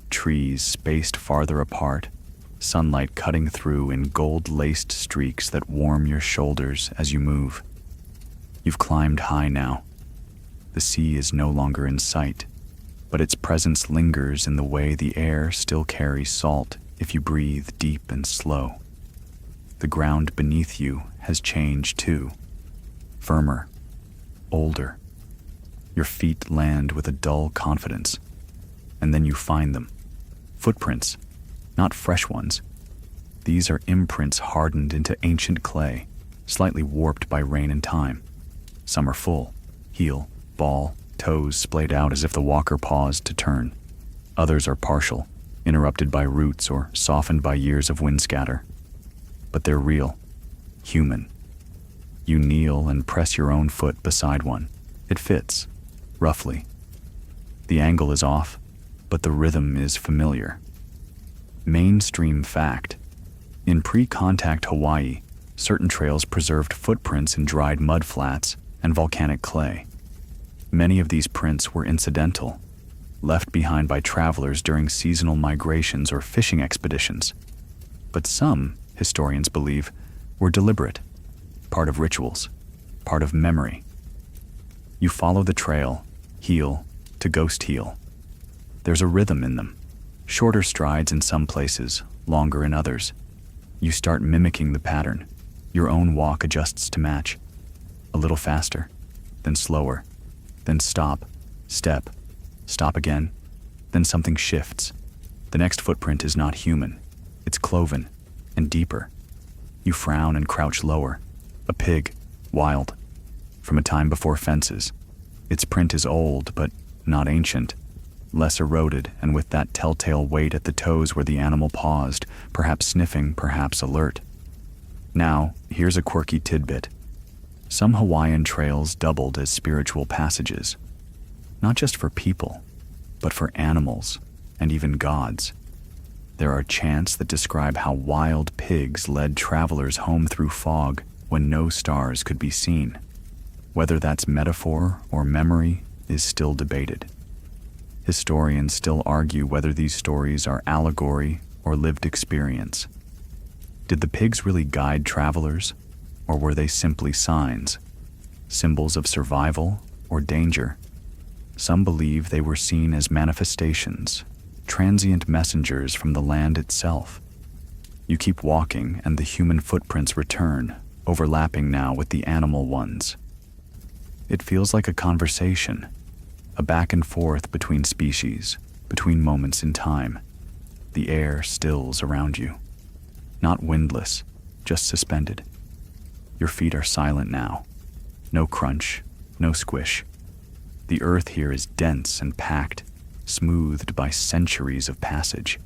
Trees spaced farther apart, sunlight cutting through in gold-laced streaks that warm your shoulders as you move. You've climbed high now. The sea is no longer in sight, but its presence lingers in the way the air still carries salt if you breathe deep and slow. The ground beneath you has changed too, firmer, older. Your feet land with a dull confidence, and then you find them. Footprints, not fresh ones. These are imprints hardened into ancient clay, slightly warped by rain and time. Some are full, heel, ball, toes splayed out as if the walker paused to turn. Others are partial, interrupted by roots or softened by years of wind scatter. But they're real, human. You kneel and press your own foot beside one. It fits, roughly. The angle is off, but the rhythm is familiar. Mainstream fact. In pre-contact Hawaii, certain trails preserved footprints in dried mud flats and volcanic clay. Many of these prints were incidental, left behind by travelers during seasonal migrations or fishing expeditions. But some, historians believe, were deliberate, part of rituals, part of memory. You follow the trail, heel to ghost heel. There's a rhythm in them, shorter strides in some places, longer in others. You start mimicking the pattern. Your own walk adjusts to match. A little faster, then slower, then stop, step, stop again, then something shifts. The next footprint is not human. It's cloven and deeper. You frown and crouch lower. A pig, wild, from a time before fences. Its print is old, but not ancient, less eroded, and with that telltale weight at the toes where the animal paused, perhaps sniffing, perhaps alert. Now, here's a quirky tidbit. Some Hawaiian trails doubled as spiritual passages, not just for people, but for animals and even gods. There are chants that describe how wild pigs led travelers home through fog when no stars could be seen. Whether that's metaphor or memory is still debated. Historians still argue whether these stories are allegory or lived experience. Did the pigs really guide travelers, or were they simply signs, symbols of survival or danger? Some believe they were seen as manifestations, transient messengers from the land itself. You keep walking and the human footprints return, overlapping now with the animal ones. It feels like a conversation, a back and forth between species, between moments in time. The air stills around you. Not windless, just suspended. Your feet are silent now. No crunch, no squish. The earth here is dense and packed, smoothed by centuries of passage.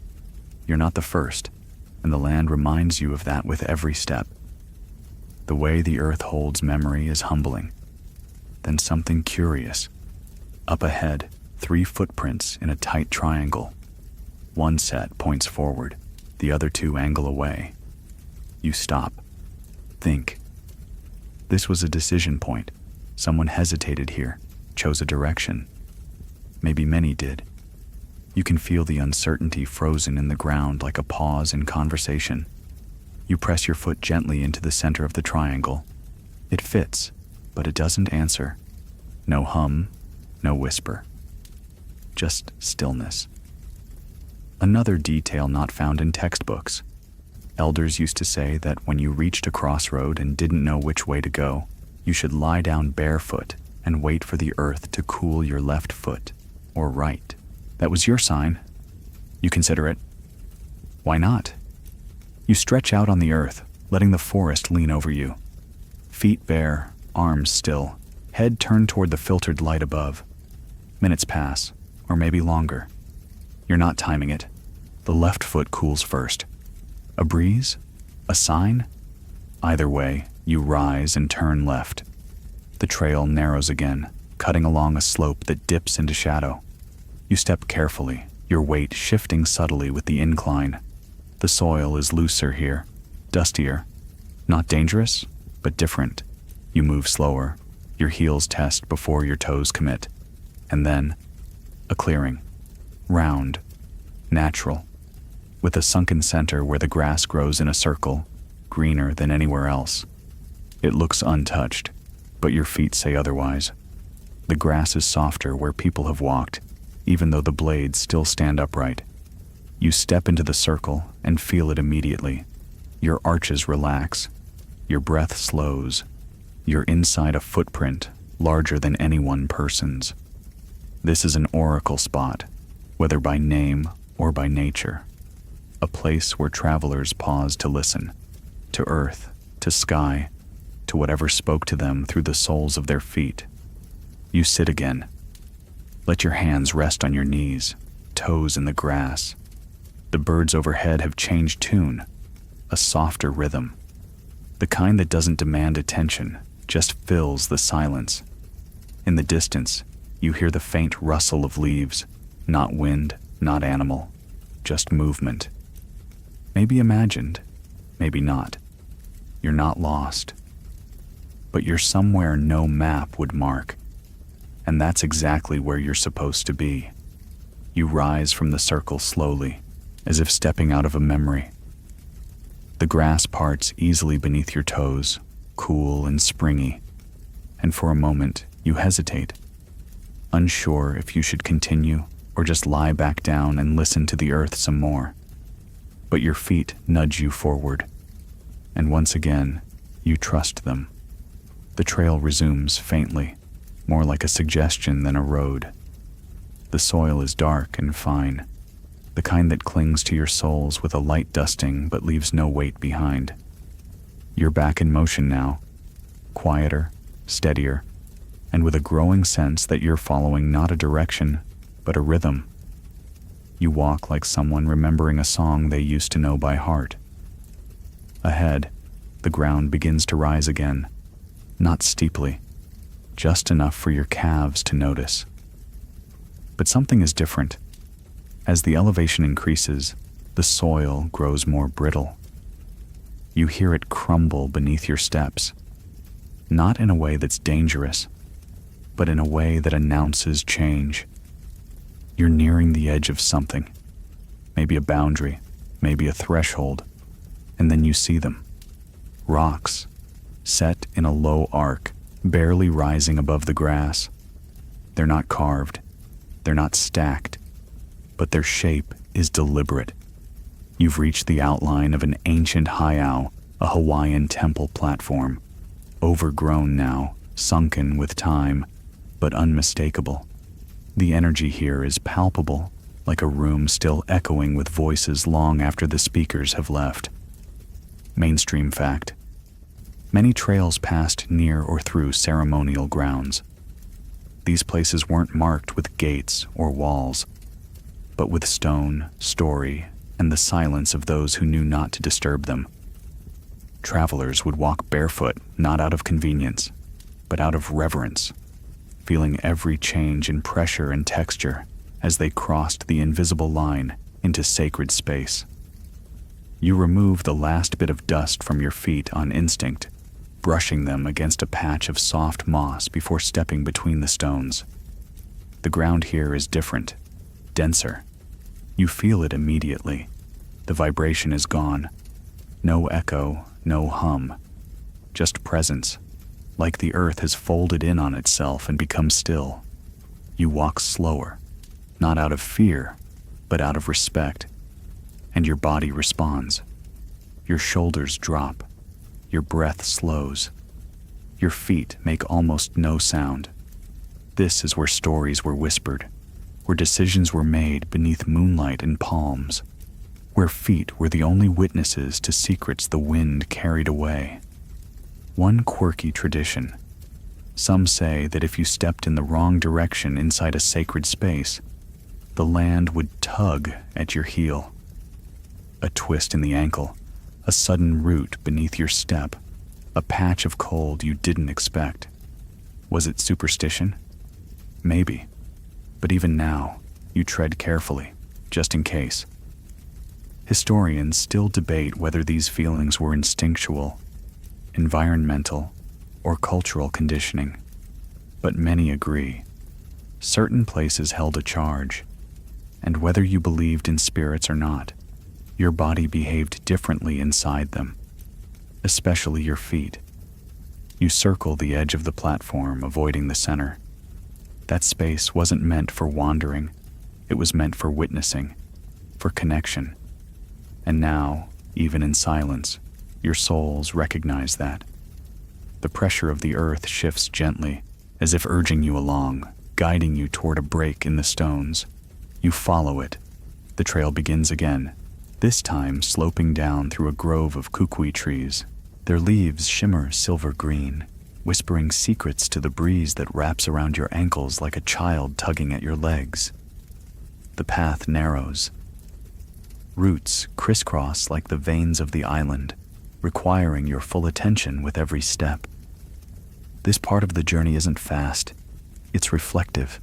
You're not the first, and the land reminds you of that with every step. The way the earth holds memory is humbling. Then something curious. Up ahead, 3 footprints in a tight triangle. One set points forward, the other 2 angle away. You stop. Think. This was a decision point. Someone hesitated here, chose a direction. Maybe many did. You can feel the uncertainty frozen in the ground like a pause in conversation. You press your foot gently into the center of the triangle. It fits, but it doesn't answer. No hum, no whisper. Just stillness. Another detail not found in textbooks. Elders used to say that when you reached a crossroad and didn't know which way to go, you should lie down barefoot and wait for the earth to cool your left foot, or right. That was your sign. You consider it. Why not? You stretch out on the earth, letting the forest lean over you. Feet bare, arms still, head turned toward the filtered light above. Minutes pass, or maybe longer. You're not timing it. The left foot cools first. A breeze? A sign? Either way, you rise and turn left. The trail narrows again, cutting along a slope that dips into shadow. You step carefully, your weight shifting subtly with the incline. The soil is looser here, dustier. Not dangerous, but different. You move slower. Your heels test before your toes commit. And then, a clearing. Round. Natural. With a sunken center where the grass grows in a circle, greener than anywhere else. It looks untouched, but your feet say otherwise. The grass is softer where people have walked, even though the blades still stand upright. You step into the circle and feel it immediately. Your arches relax. Your breath slows. You're inside a footprint larger than any one person's. This is an oracle spot, whether by name or by nature. A place where travelers pause to listen, to earth, to sky, to whatever spoke to them through the soles of their feet. You sit again. Let your hands rest on your knees, toes in the grass. The birds overhead have changed tune, a softer rhythm. The kind that doesn't demand attention, just fills the silence. In the distance, you hear the faint rustle of leaves, not wind, not animal, just movement. Maybe imagined, maybe not. You're not lost. But you're somewhere no map would mark. And that's exactly where you're supposed to be. You rise from the circle slowly, as if stepping out of a memory. The grass parts easily beneath your toes, cool and springy. And for a moment, you hesitate, unsure if you should continue or just lie back down and listen to the earth some more. But your feet nudge you forward, and once again, you trust them. The trail resumes faintly, more like a suggestion than a road. The soil is dark and fine, the kind that clings to your soles with a light dusting but leaves no weight behind. You're back in motion now, quieter, steadier, and with a growing sense that you're following not a direction, but a rhythm. You walk like someone remembering a song they used to know by heart. Ahead, the ground begins to rise again, not steeply, just enough for your calves to notice. But something is different. As the elevation increases, the soil grows more brittle. You hear it crumble beneath your steps, not in a way that's dangerous, but in a way that announces change. You're nearing the edge of something, maybe a boundary, maybe a threshold, and then you see them. Rocks, set in a low arc, barely rising above the grass. They're not carved, they're not stacked, but their shape is deliberate. You've reached the outline of an ancient heiau, a Hawaiian temple platform, overgrown now, sunken with time, but unmistakable. The energy here is palpable, like a room still echoing with voices long after the speakers have left. Mainstream fact. Many trails passed near or through ceremonial grounds. These places weren't marked with gates or walls, but with stone, story, and the silence of those who knew not to disturb them. Travelers would walk barefoot, not out of convenience, but out of reverence, feeling every change in pressure and texture as they crossed the invisible line into sacred space. You remove the last bit of dust from your feet on instinct, brushing them against a patch of soft moss before stepping between the stones. The ground here is different, denser. You feel it immediately. The vibration is gone. No echo, no hum. Just presence, like the earth has folded in on itself and become still. You walk slower, not out of fear, but out of respect. And your body responds. Your shoulders drop. Your breath slows. Your feet make almost no sound. This is where stories were whispered, where decisions were made beneath moonlight and palms, where feet were the only witnesses to secrets the wind carried away. One quirky tradition. Some say that if you stepped in the wrong direction inside a sacred space, the land would tug at your heel. A twist in the ankle, a sudden root beneath your step, a patch of cold you didn't expect. Was it superstition? Maybe. But even now, you tread carefully, just in case. Historians still debate whether these feelings were instinctual, environmental, or cultural conditioning. But many agree. Certain places held a charge, and whether you believed in spirits or not, your body behaved differently inside them, especially your feet. You circle the edge of the platform, avoiding the center. That space wasn't meant for wandering. It was meant for witnessing, for connection. And now, even in silence, your souls recognize that. The pressure of the earth shifts gently, as if urging you along, guiding you toward a break in the stones. You follow it. The trail begins again, this time sloping down through a grove of kukui trees. Their leaves shimmer silver green, whispering secrets to the breeze that wraps around your ankles like a child tugging at your legs. The path narrows. Roots crisscross like the veins of the island, requiring your full attention with every step. This part of the journey isn't fast, it's reflective.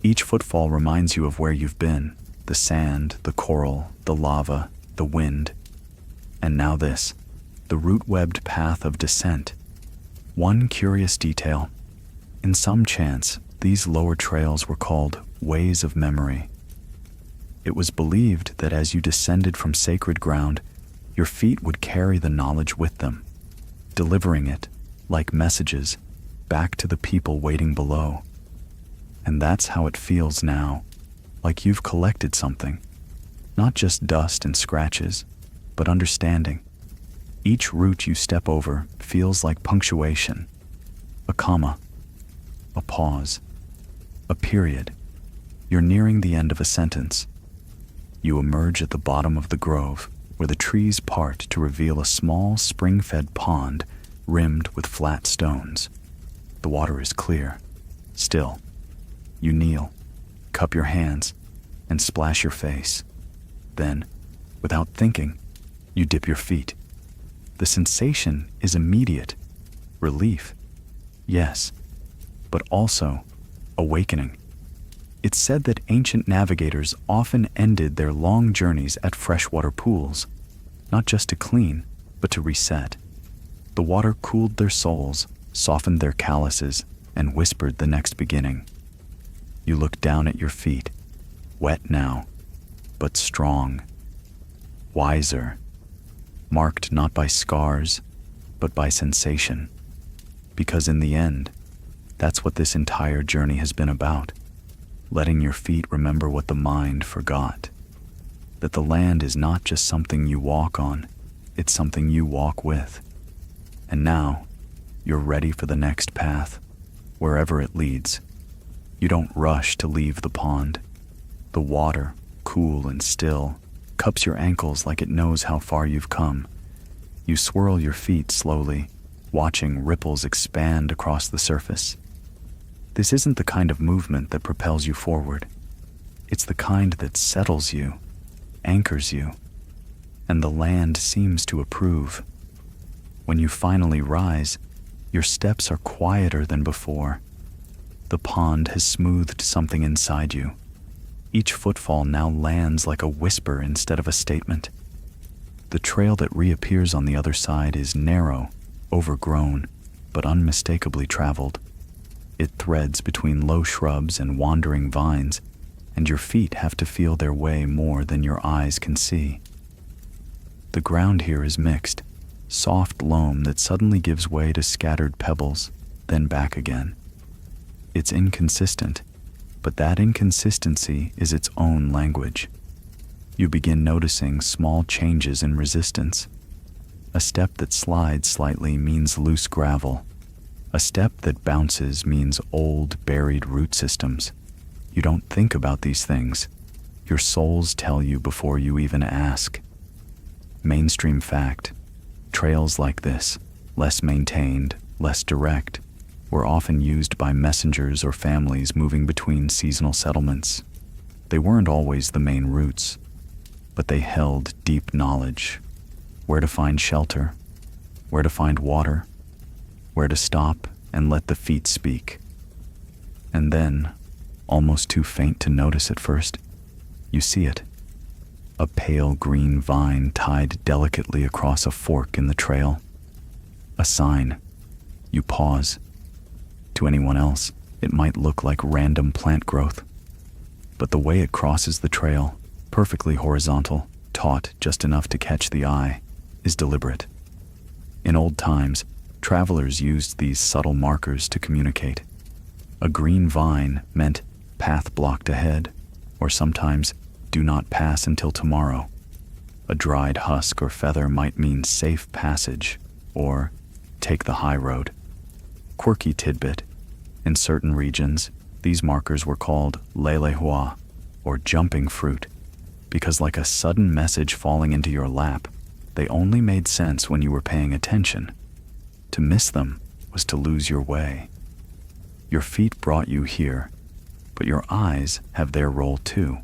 Each footfall reminds you of where you've been, the sand, the coral, the lava, the wind. And now this, the root-webbed path of descent. One curious detail. In some chants, these lower trails were called ways of memory. It was believed that as you descended from sacred ground, your feet would carry the knowledge with them, delivering it, like messages, back to the people waiting below. And that's how it feels now, like you've collected something, not just dust and scratches, but understanding. Each root you step over feels like punctuation, a comma, a pause, a period. You're nearing the end of a sentence. You emerge at the bottom of the grove, where the trees part to reveal a small spring-fed pond rimmed with flat stones. The water is clear, still. You kneel, cup your hands, and splash your face. Then, without thinking, you dip your feet. The sensation is immediate. Relief, yes, but also awakening. It's said that ancient navigators often ended their long journeys at freshwater pools, not just to clean, but to reset. The water cooled their souls, softened their calluses, and whispered the next beginning. You look down at your feet, wet now, but strong, wiser, marked not by scars, but by sensation. Because in the end, that's what this entire journey has been about. Letting your feet remember what the mind forgot. That the land is not just something you walk on, it's something you walk with. And now, you're ready for the next path, wherever it leads. You don't rush to leave the pond. The water, cool and still, cups your ankles like it knows how far you've come. You swirl your feet slowly, watching ripples expand across the surface. This isn't the kind of movement that propels you forward. It's the kind that settles you, anchors you, and the land seems to approve. When you finally rise, your steps are quieter than before. The pond has smoothed something inside you. Each footfall now lands like a whisper instead of a statement. The trail that reappears on the other side is narrow, overgrown, but unmistakably traveled. It threads between low shrubs and wandering vines, and your feet have to feel their way more than your eyes can see. The ground here is mixed, soft loam that suddenly gives way to scattered pebbles, then back again. It's inconsistent, but that inconsistency is its own language. You begin noticing small changes in resistance. A step that slides slightly means loose gravel. A step that bounces means old, buried root systems. You don't think about these things. Your souls tell you before you even ask. Mainstream fact: trails like this, less maintained, less direct, were often used by messengers or families moving between seasonal settlements. They weren't always the main routes, but they held deep knowledge. Where to find shelter, where to find water, where to stop and let the feet speak. And then, almost too faint to notice at first, you see it. A pale green vine tied delicately across a fork in the trail. A sign. You pause. To anyone else, it might look like random plant growth. But the way it crosses the trail, perfectly horizontal, taut just enough to catch the eye, is deliberate. In old times, travelers used these subtle markers to communicate. A green vine meant path blocked ahead, or sometimes do not pass until tomorrow. A dried husk or feather might mean safe passage, or take the high road. Quirky tidbit: in certain regions, these markers were called lelehua, or jumping fruit, because like a sudden message falling into your lap, they only made sense when you were paying attention. To miss them was to lose your way. Your feet brought you here, but your eyes have their role too.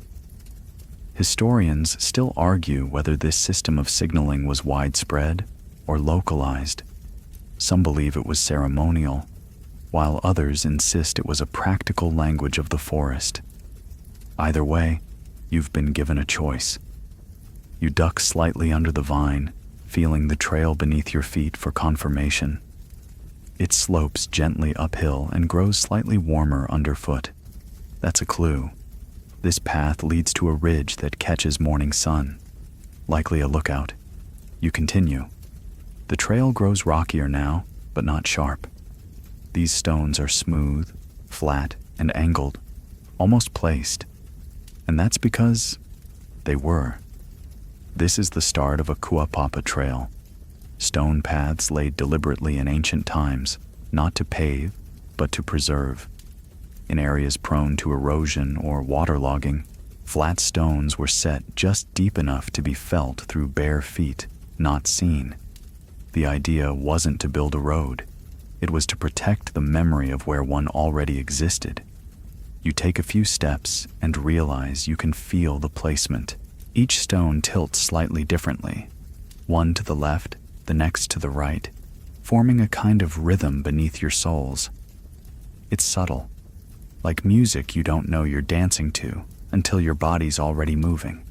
Historians still argue whether this system of signaling was widespread or localized. Some believe it was ceremonial, while others insist it was a practical language of the forest. Either way, you've been given a choice. You duck slightly under the vine, feeling the trail beneath your feet for confirmation. It slopes gently uphill and grows slightly warmer underfoot. That's a clue. This path leads to a ridge that catches morning sun. Likely a lookout. You continue. The trail grows rockier now, but not sharp. These stones are smooth, flat, and angled, almost placed. And that's because they were. This is the start of a kuapapa trail. Stone paths laid deliberately in ancient times, not to pave, but to preserve. In areas prone to erosion or waterlogging, Flat stones were set just deep enough to be felt through bare feet, not seen. The idea wasn't to build a road. It was to protect the memory of where one already existed. You take a few steps and realize you can feel the placement. Each stone tilts slightly differently, one to the left, the next to the right, forming a kind of rhythm beneath your soles. It's subtle, like music you don't know you're dancing to until your body's already moving.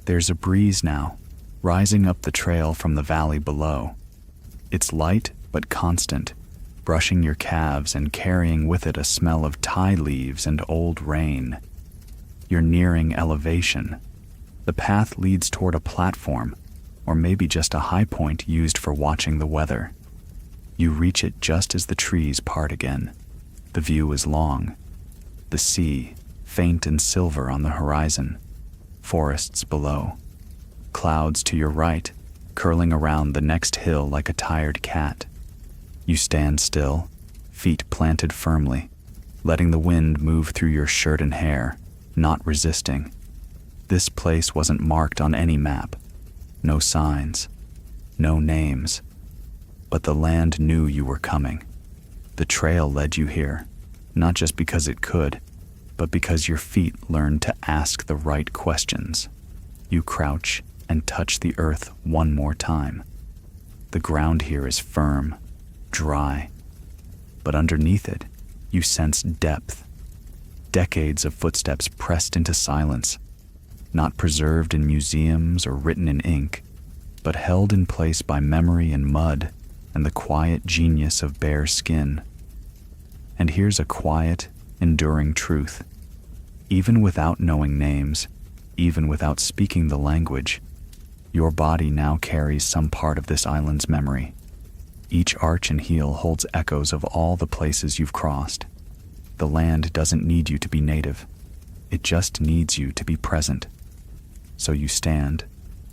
There's a breeze now, rising up the trail from the valley below. It's light but constant, brushing your calves and carrying with it a smell of tide leaves and old rain. You're nearing elevation. The path leads toward a platform, or maybe just a high point used for watching the weather. You reach it just as the trees part again. The view is long. The sea, faint and silver on the horizon. Forests below. Clouds to your right, curling around the next hill like a tired cat. You stand still, feet planted firmly, letting the wind move through your shirt and hair, not resisting. This place wasn't marked on any map. No signs, no names. But the land knew you were coming. The trail led you here, not just because it could, but because your feet learned to ask the right questions. You crouch and touch the earth one more time. The ground here is firm, dry, but underneath it, you sense depth. Decades of footsteps pressed into silence, not preserved in museums or written in ink, but held in place by memory and mud and the quiet genius of bare skin. And here's a quiet, enduring truth. Even without knowing names, even without speaking the language, your body now carries some part of this island's memory. Each arch and heel holds echoes of all the places you've crossed. The land doesn't need you to be native. It just needs you to be present. So you stand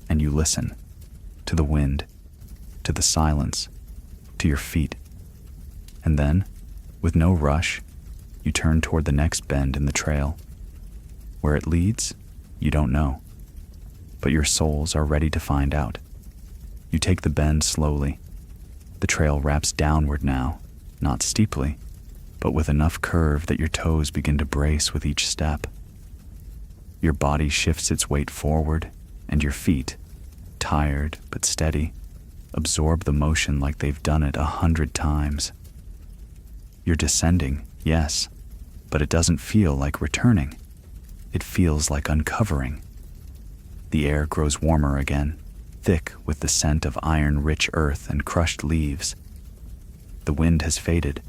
and you listen to the wind, to the silence, to your feet. And then, with no rush, you turn toward the next bend in the trail. Where it leads, you don't know, but your soles are ready to find out. You take the bend slowly. The trail wraps downward now, not steeply, but with enough curve that your toes begin to brace with each step. Your body shifts its weight forward, and your feet, tired but steady, absorb the motion like they've done it 100 times. You're descending, yes, but it doesn't feel like returning. It feels like uncovering. The air grows warmer again, thick with the scent of iron-rich earth and crushed leaves. The wind has faded,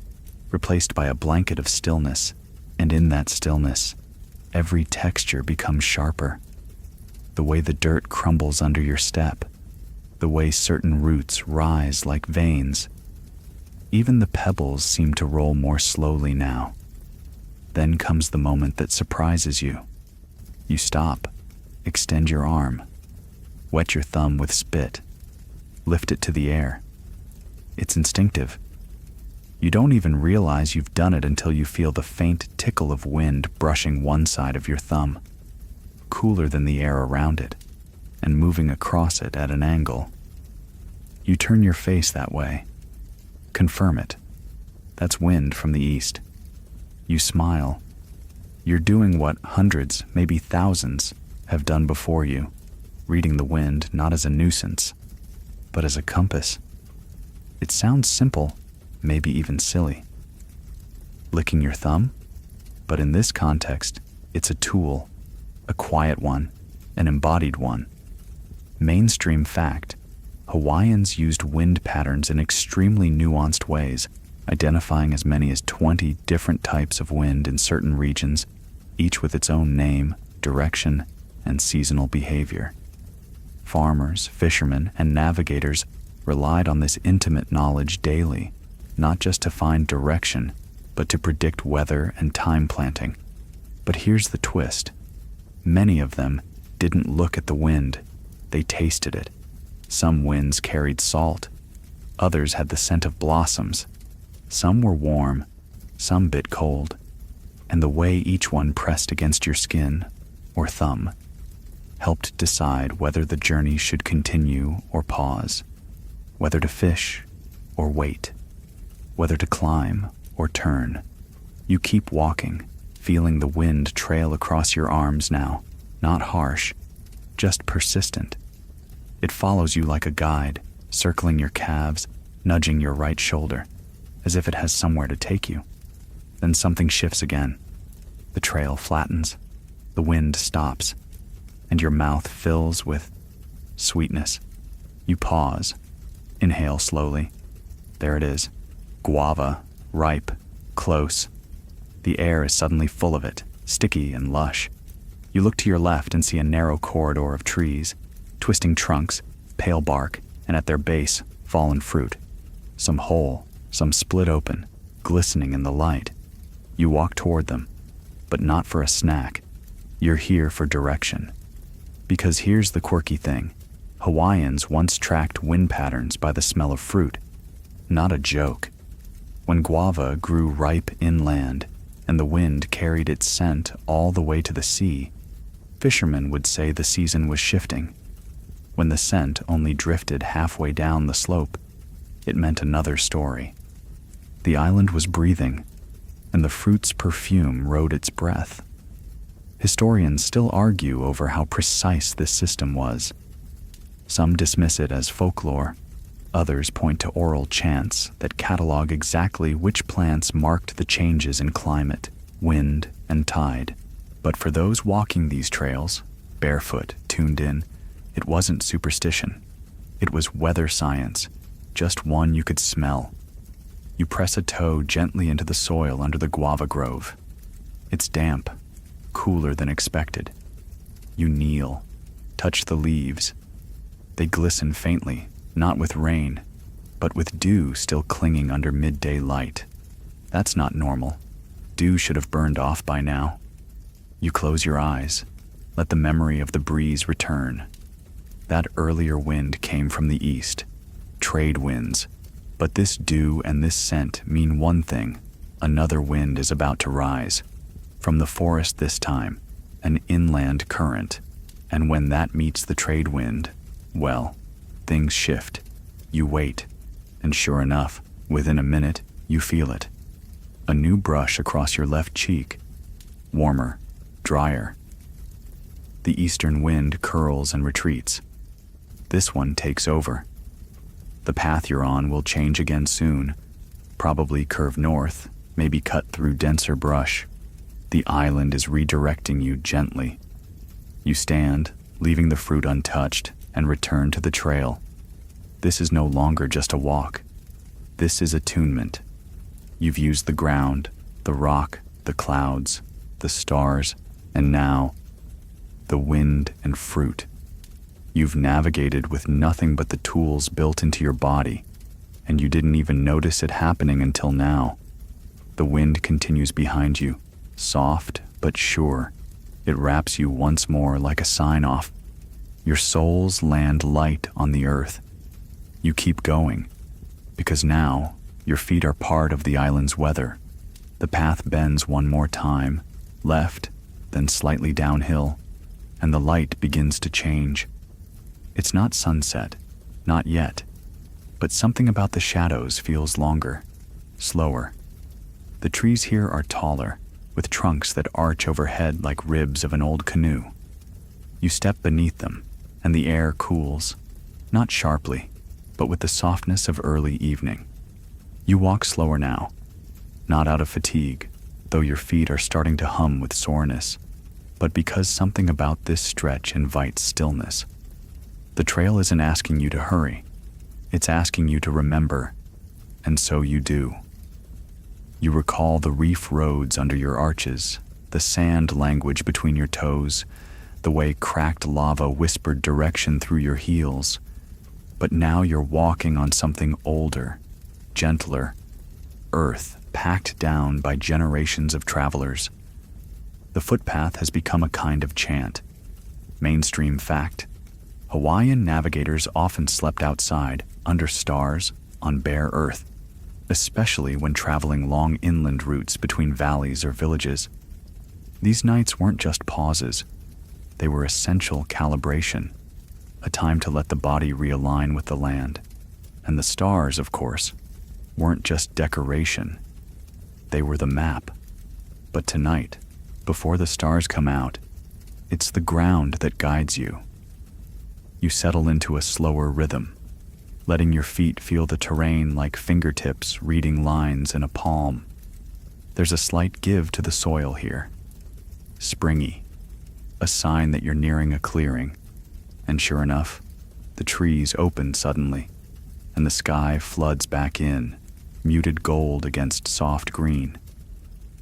replaced by a blanket of stillness, and in that stillness, every texture becomes sharper. The way the dirt crumbles under your step, the way certain roots rise like veins. Even the pebbles seem to roll more slowly now. Then comes the moment that surprises you. You stop, extend your arm, wet your thumb with spit, lift it to the air. It's instinctive. You don't even realize you've done it until you feel the faint tickle of wind brushing one side of your thumb, cooler than the air around it, and moving across it at an angle. You turn your face that way. Confirm it. That's wind from the east. You smile. You're doing what hundreds, maybe thousands, have done before you, reading the wind not as a nuisance, but as a compass. It sounds simple, maybe even silly. Licking your thumb? But in this context, it's a tool, a quiet one, an embodied one. Mainstream fact: Hawaiians used wind patterns in extremely nuanced ways, identifying as many as 20 different types of wind in certain regions, each with its own name, direction, and seasonal behavior. Farmers, fishermen, and navigators relied on this intimate knowledge daily, not just to find direction, but to predict weather and time planting. But here's the twist. Many of them didn't look at the wind, they tasted it. Some winds carried salt, others had the scent of blossoms. Some were warm, some bit cold, and the way each one pressed against your skin, or thumb, helped decide whether the journey should continue or pause, whether to fish or wait, whether to climb or turn. You keep walking, feeling the wind trail across your arms now, not harsh, just persistent. It follows you like a guide, circling your calves, nudging your right shoulder, as if it has somewhere to take you. Then something shifts again. The trail flattens, the wind stops, and your mouth fills with sweetness. You pause, inhale slowly. There it is, guava, ripe, close. The air is suddenly full of it, sticky and lush. You look to your left and see a narrow corridor of trees, twisting trunks, pale bark, and at their base, fallen fruit. Some whole, some split open, glistening in the light. You walk toward them, but not for a snack. You're here for direction. Because here's the quirky thing. Hawaiians once tracked wind patterns by the smell of fruit. Not a joke. When guava grew ripe inland, and the wind carried its scent all the way to the sea, fishermen would say the season was shifting. When the scent only drifted halfway down the slope, it meant another story. The island was breathing, and the fruit's perfume rode its breath. Historians still argue over how precise this system was. Some dismiss it as folklore. Others point to oral chants that catalog exactly which plants marked the changes in climate, wind, and tide. But for those walking these trails, barefoot, tuned in, it wasn't superstition. It was weather science, just one you could smell. You press a toe gently into the soil under the guava grove. It's damp, cooler than expected. You kneel, touch the leaves. They glisten faintly, not with rain, but with dew still clinging under midday light. That's not normal. Dew should have burned off by now. You close your eyes, let the memory of the breeze return. That earlier wind came from the east, trade winds, but this dew and this scent mean one thing: another wind is about to rise. From the forest this time, an inland current, and when that meets the trade wind, well, things shift. You wait, and sure enough, within a minute, you feel it. A new brush across your left cheek, warmer, drier. The eastern wind curls and retreats. This one takes over. The path you're on will change again soon, probably curve north, maybe cut through denser brush. The island is redirecting you gently. You stand, leaving the fruit untouched, and return to the trail. This is no longer just a walk. This is attunement. You've used the ground, the rock, the clouds, the stars, and now, the wind and fruit. You've navigated with nothing but the tools built into your body, and you didn't even notice it happening until now. The wind continues behind you, soft but sure. It wraps you once more like a sign-off. Your soles land light on the earth. You keep going, because now your feet are part of the island's weather. The path bends one more time, left, then slightly downhill, and the light begins to change. It's not sunset, not yet, but something about the shadows feels longer, slower. The trees here are taller, with trunks that arch overhead like ribs of an old canoe. You step beneath them, and the air cools, not sharply, but with the softness of early evening. You walk slower now, not out of fatigue, though your feet are starting to hum with soreness, but because something about this stretch invites stillness. The trail isn't asking you to hurry, it's asking you to remember, and so you do. You recall the reef roads under your arches, the sand language between your toes, the way cracked lava whispered direction through your heels. But now you're walking on something older, gentler, earth packed down by generations of travelers. The footpath has become a kind of chant. Mainstream fact: Hawaiian navigators often slept outside, under stars, on bare earth, especially when traveling long inland routes between valleys or villages. These nights weren't just pauses, They were essential calibration, a time to let the body realign with the land. And the stars, of course, weren't just decoration. They were the map. But tonight, before the stars come out, it's the ground that guides you. You settle into a slower rhythm, letting your feet feel the terrain like fingertips reading lines in a palm. There's a slight give to the soil here. Springy, a sign that you're nearing a clearing. And sure enough, the trees open suddenly, and the sky floods back in, muted gold against soft green.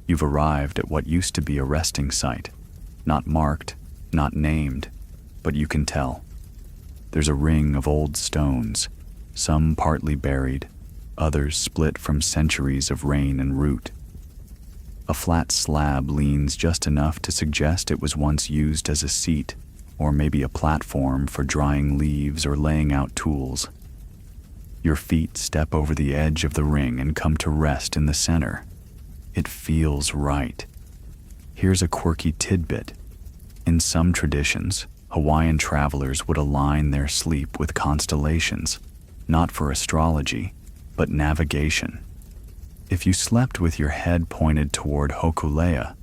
You've arrived at what used to be a resting site, not marked, not named, but you can tell. There's a ring of old stones, some partly buried, others split from centuries of rain and root. A flat slab leans just enough to suggest it was once used as a seat, or maybe a platform for drying leaves or laying out tools. Your feet step over the edge of the ring and come to rest in the center. It feels right. Here's a quirky tidbit. In some traditions, Hawaiian travelers would align their sleep with constellations, not for astrology, but navigation. If you slept with your head pointed toward Hokulea,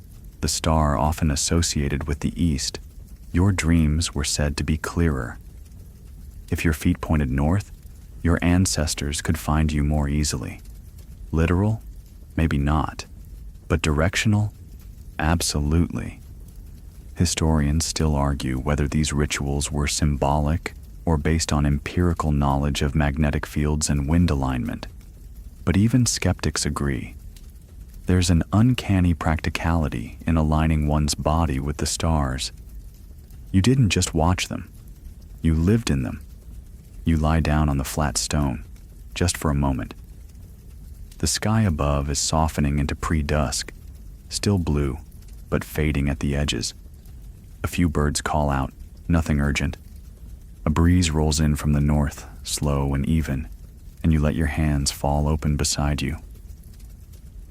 the star often associated with the east, your dreams were said to be clearer. If your feet pointed north, your ancestors could find you more easily. Literal? Maybe not. But directional? Absolutely. Historians still argue whether these rituals were symbolic or based on empirical knowledge of magnetic fields and wind alignment. But even skeptics agree. There's an uncanny practicality in aligning one's body with the stars. You didn't just watch them. You lived in them. You lie down on the flat stone, just for a moment. The sky above is softening into pre-dusk, still blue, but fading at the edges. A few birds call out, nothing urgent. A breeze rolls in from the north, slow and even, and you let your hands fall open beside you.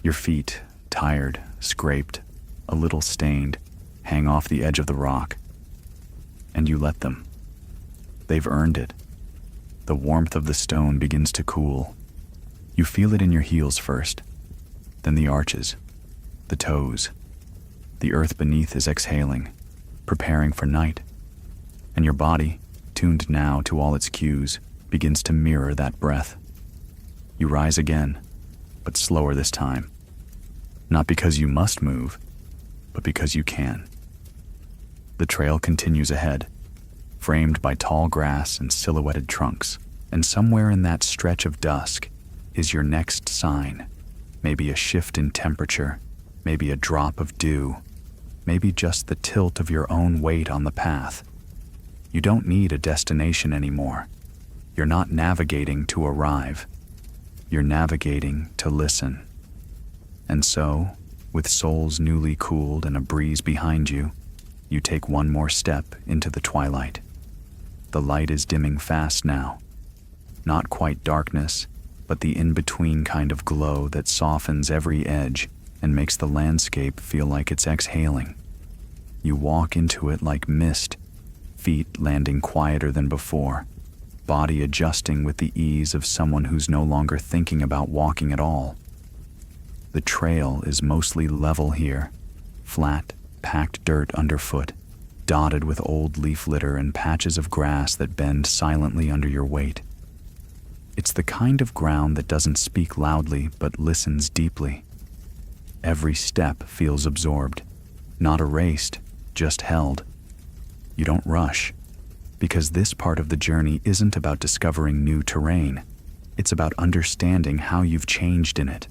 Your feet, tired, scraped, a little stained, hang off the edge of the rock. And you let them. They've earned it. The warmth of the stone begins to cool. You feel it in your heels first, then the arches, the toes. The earth beneath is exhaling, preparing for night. And your body, tuned now to all its cues, begins to mirror that breath. You rise again, but slower this time. Not because you must move, but because you can. The trail continues ahead, framed by tall grass and silhouetted trunks, and somewhere in that stretch of dusk is your next sign. Maybe a shift in temperature, maybe a drop of dew, maybe just the tilt of your own weight on the path. You don't need a destination anymore. You're not navigating to arrive. You're navigating to listen. And so, with soles newly cooled and a breeze behind you, you take one more step into the twilight. The light is dimming fast now. Not quite darkness, but the in-between kind of glow that softens every edge and makes the landscape feel like it's exhaling. You walk into it like mist, feet landing quieter than before, body adjusting with the ease of someone who's no longer thinking about walking at all. The trail is mostly level here, flat, packed dirt underfoot, dotted with old leaf litter and patches of grass that bend silently under your weight. It's the kind of ground that doesn't speak loudly but listens deeply. Every step feels absorbed, not erased, just held. You don't rush, because this part of the journey isn't about discovering new terrain. It's about understanding how you've changed in it.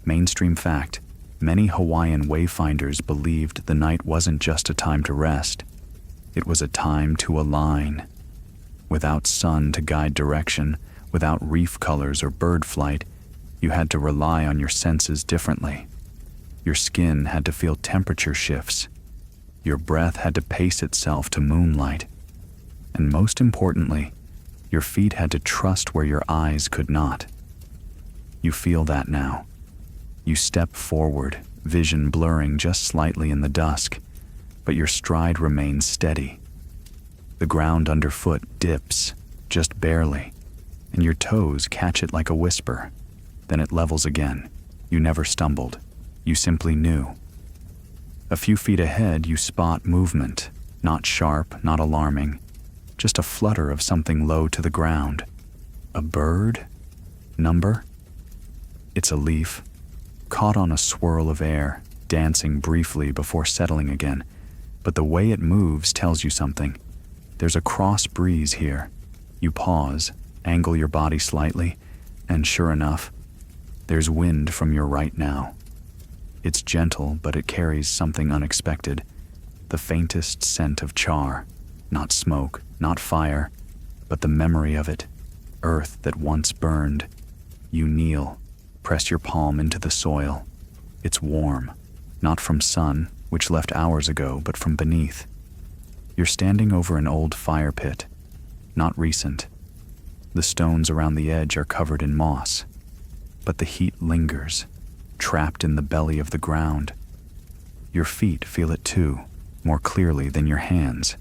Mainstream fact, many Hawaiian wayfinders believed the night wasn't just a time to rest. It was a time to align. Without sun to guide direction, without reef colors or bird flight, you had to rely on your senses differently. Your skin had to feel temperature shifts. Your breath had to pace itself to moonlight. And most importantly, your feet had to trust where your eyes could not. You feel that now. You step forward, vision blurring just slightly in the dusk, but your stride remains steady. The ground underfoot dips, just barely, and your toes catch it like a whisper. Then it levels again. You never stumbled. You simply knew. A few feet ahead, you spot movement, not sharp, not alarming, just a flutter of something low to the ground. A bird? Number? It's a leaf, caught on a swirl of air, dancing briefly before settling again. But the way it moves tells you something. There's a cross breeze here. You pause, angle your body slightly, and sure enough, there's wind from your right now. It's gentle, but it carries something unexpected. The faintest scent of char. Not smoke, not fire, but the memory of it. Earth that once burned. You kneel, press your palm into the soil. It's warm, not from sun, which left hours ago, but from beneath. You're standing over an old fire pit, not recent. The stones around the edge are covered in moss, but the heat lingers, trapped in the belly of the ground. Your feet feel it too, more clearly than your hands.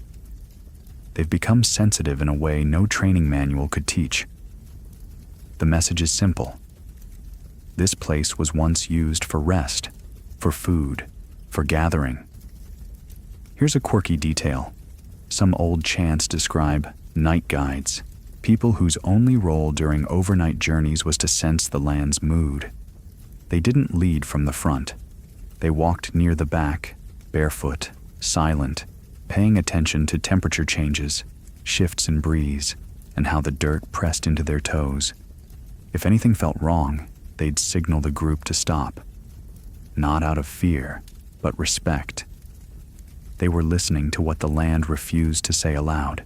They've become sensitive in a way no training manual could teach. The message is simple. This place was once used for rest, for food, for gathering. Here's a quirky detail. Some old chants describe night guides, people whose only role during overnight journeys was to sense the land's mood. They didn't lead from the front. They walked near the back, barefoot, silent, paying attention to temperature changes, shifts in breeze, and how the dirt pressed into their toes. If anything felt wrong, they'd signal the group to stop. Not out of fear, but respect. They were listening to what the land refused to say aloud.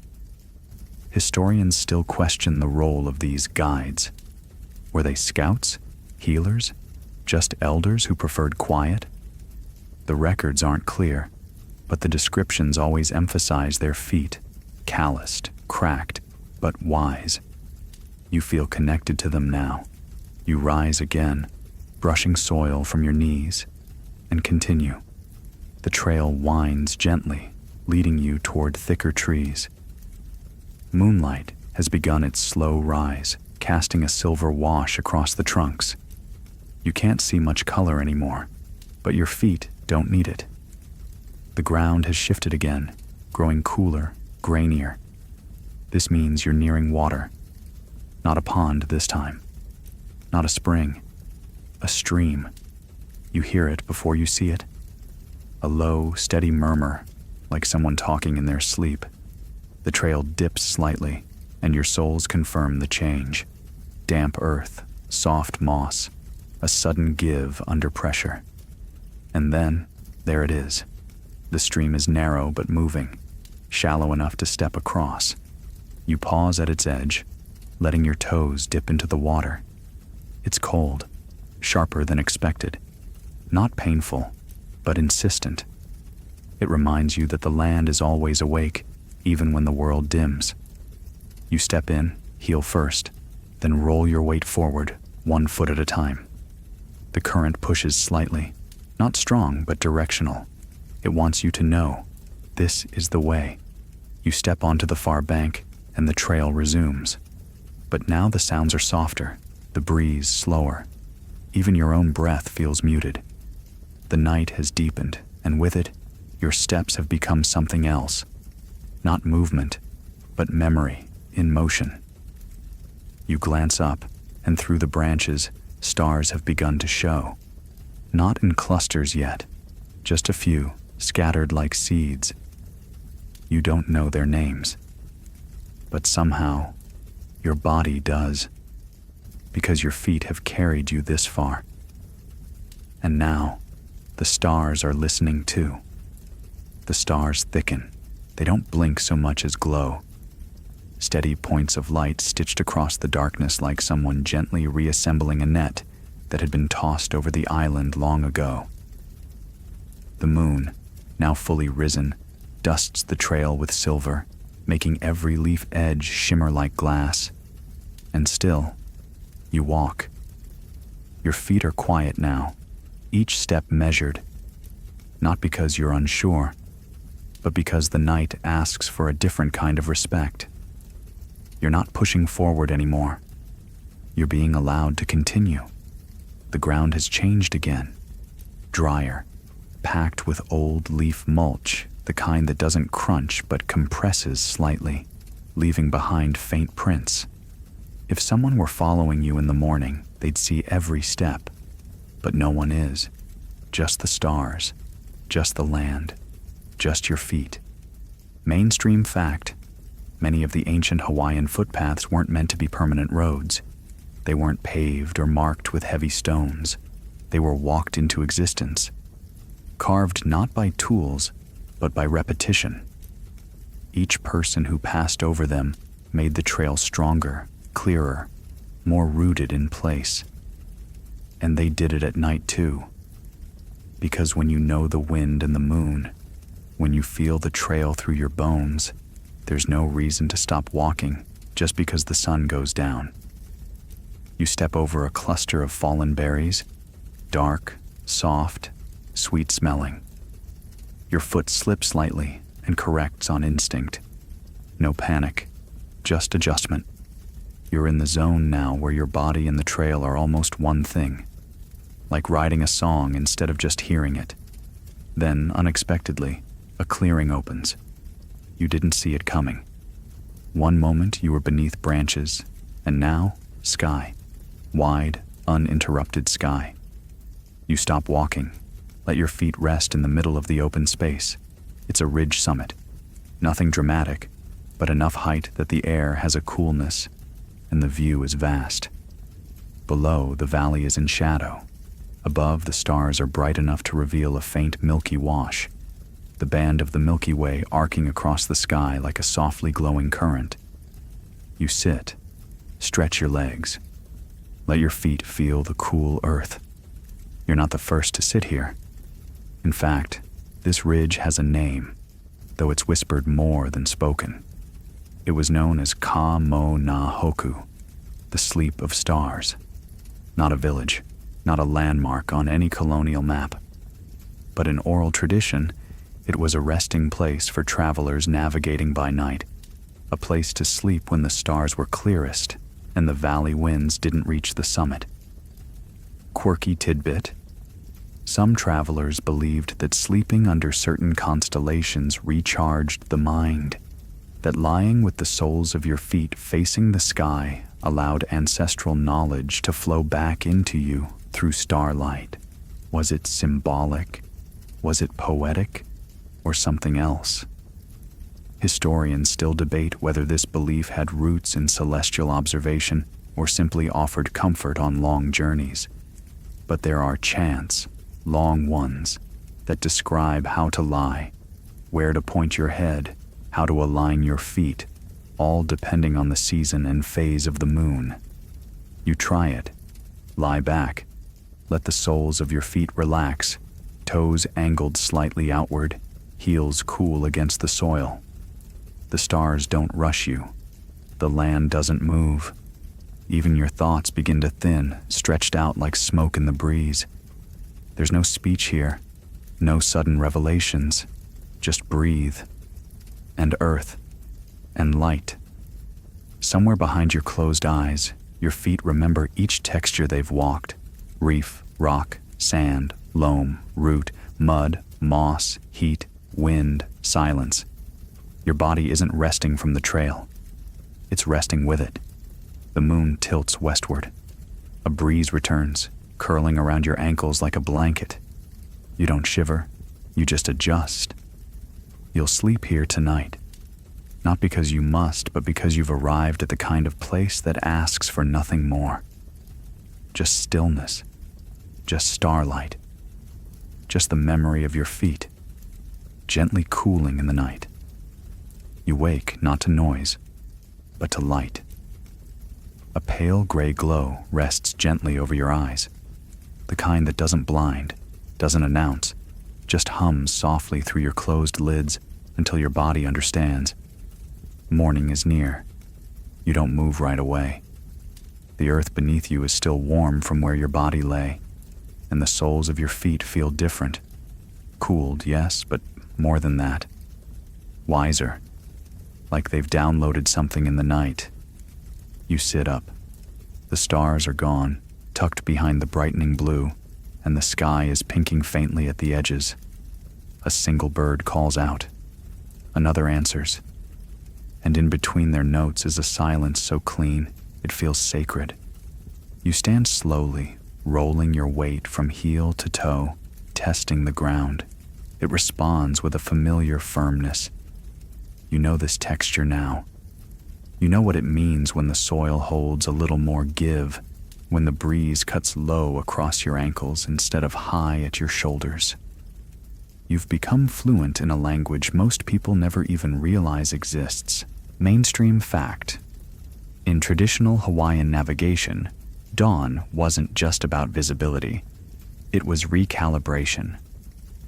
Historians still question the role of these guides. Were they scouts? Healers? Just elders who preferred quiet? The records aren't clear, but the descriptions always emphasize their feet, calloused, cracked, but wise. You feel connected to them now. You rise again, brushing soil from your knees, and continue. The trail winds gently, leading you toward thicker trees. Moonlight has begun its slow rise, casting a silver wash across the trunks. You can't see much color anymore, but your feet don't need it. The ground has shifted again, growing cooler, grainier. This means you're nearing water. Not a pond this time. Not a spring. A stream. You hear it before you see it. A low, steady murmur, like someone talking in their sleep. The trail dips slightly, and your soles confirm the change. Damp earth, soft moss, a sudden give under pressure. And then, there it is. The stream is narrow but moving, shallow enough to step across. You pause at its edge, letting your toes dip into the water. It's cold, sharper than expected. Not painful, but insistent. It reminds you that the land is always awake, even when the world dims. You step in, heel first, then roll your weight forward, 1 foot at a time. The current pushes slightly, not strong but directional. It wants you to know, this is the way. You step onto the far bank, and the trail resumes. But now the sounds are softer, the breeze slower. Even your own breath feels muted. The night has deepened, and with it, your steps have become something else. Not movement, but memory, in motion. You glance up, and through the branches, stars have begun to show. Not in clusters yet, just a few, scattered like seeds. You don't know their names. But somehow, your body does, because your feet have carried you this far. And now, the stars are listening too. The stars thicken. They don't blink so much as glow. Steady points of light stitched across the darkness like someone gently reassembling a net that had been tossed over the island long ago. The moon, now fully risen, dusts the trail with silver, making every leaf edge shimmer like glass. And still, you walk. Your feet are quiet now, each step measured. Not because you're unsure, but because the night asks for a different kind of respect. You're not pushing forward anymore. You're being allowed to continue. The ground has changed again. Drier, packed with old leaf mulch, the kind that doesn't crunch but compresses slightly, leaving behind faint prints. If someone were following you in the morning, they'd see every step. But no one is. Just the stars, just the land, just your feet. Mainstream fact: many of the ancient Hawaiian footpaths weren't meant to be permanent roads. They weren't paved or marked with heavy stones. They were walked into existence, carved not by tools, but by repetition. Each person who passed over them made the trail stronger, clearer, more rooted in place. And they did it at night too. Because when you know the wind and the moon, when you feel the trail through your bones, there's no reason to stop walking just because the sun goes down. You step over a cluster of fallen berries, dark, soft, sweet-smelling. Your foot slips slightly and corrects on instinct. No panic, just adjustment. You're in the zone now where your body and the trail are almost one thing, like writing a song instead of just hearing it. Then, unexpectedly, a clearing opens. You didn't see it coming. One moment you were beneath branches, and now, sky. Wide, uninterrupted sky. You stop walking. Let your feet rest in the middle of the open space. It's a ridge summit. Nothing dramatic, but enough height that the air has a coolness, and the view is vast. Below, the valley is in shadow. Above, the stars are bright enough to reveal a faint milky wash, the band of the Milky Way arcing across the sky like a softly glowing current. You sit, stretch your legs. Let your feet feel the cool earth. You're not the first to sit here. In fact, this ridge has a name, though it's whispered more than spoken. It was known as Ka Mo Na Hoku, the sleep of stars. Not a village, not a landmark on any colonial map. But in oral tradition, it was a resting place for travelers navigating by night, a place to sleep when the stars were clearest and the valley winds didn't reach the summit. Quirky tidbit: some travelers believed that sleeping under certain constellations recharged the mind, that lying with the soles of your feet facing the sky allowed ancestral knowledge to flow back into you through starlight. Was it symbolic? Was it poetic? Or something else? Historians still debate whether this belief had roots in celestial observation or simply offered comfort on long journeys. But there are chants, long ones, that describe how to lie, where to point your head, how to align your feet, all depending on the season and phase of the moon. You try it. Lie back. Let the soles of your feet relax, toes angled slightly outward, heels cool against the soil. The stars don't rush you. The land doesn't move. Even your thoughts begin to thin, stretched out like smoke in the breeze. There's no speech here, no sudden revelations. Just breathe, and earth, and light. Somewhere behind your closed eyes, your feet remember each texture they've walked: reef, rock, sand, loam, root, mud, moss, heat, wind, silence. Your body isn't resting from the trail. It's resting with it. The moon tilts westward. A breeze returns, curling around your ankles like a blanket. You don't shiver, you just adjust. You'll sleep here tonight. Not because you must, but because you've arrived at the kind of place that asks for nothing more. Just stillness. Just starlight. Just the memory of your feet, gently cooling in the night. You wake not to noise, but to light. A pale gray glow rests gently over your eyes, the kind that doesn't blind, doesn't announce, just hums softly through your closed lids until your body understands. Morning is near. You don't move right away. The earth beneath you is still warm from where your body lay, and the soles of your feet feel different. Cooled, yes, but more than that. wiser, like they've downloaded something in the night. You sit up. The stars are gone, tucked behind the brightening blue, and the sky is pinking faintly at the edges. A single bird calls out. Another answers. And in between their notes is a silence so clean, it feels sacred. You stand slowly, rolling your weight from heel to toe, testing the ground. It responds with a familiar firmness. You know this texture now. You know what it means when the soil holds a little more give, when the breeze cuts low across your ankles instead of high at your shoulders. You've become fluent in a language most people never even realize exists. Mainstream fact. In traditional Hawaiian navigation, dawn wasn't just about visibility. It was recalibration.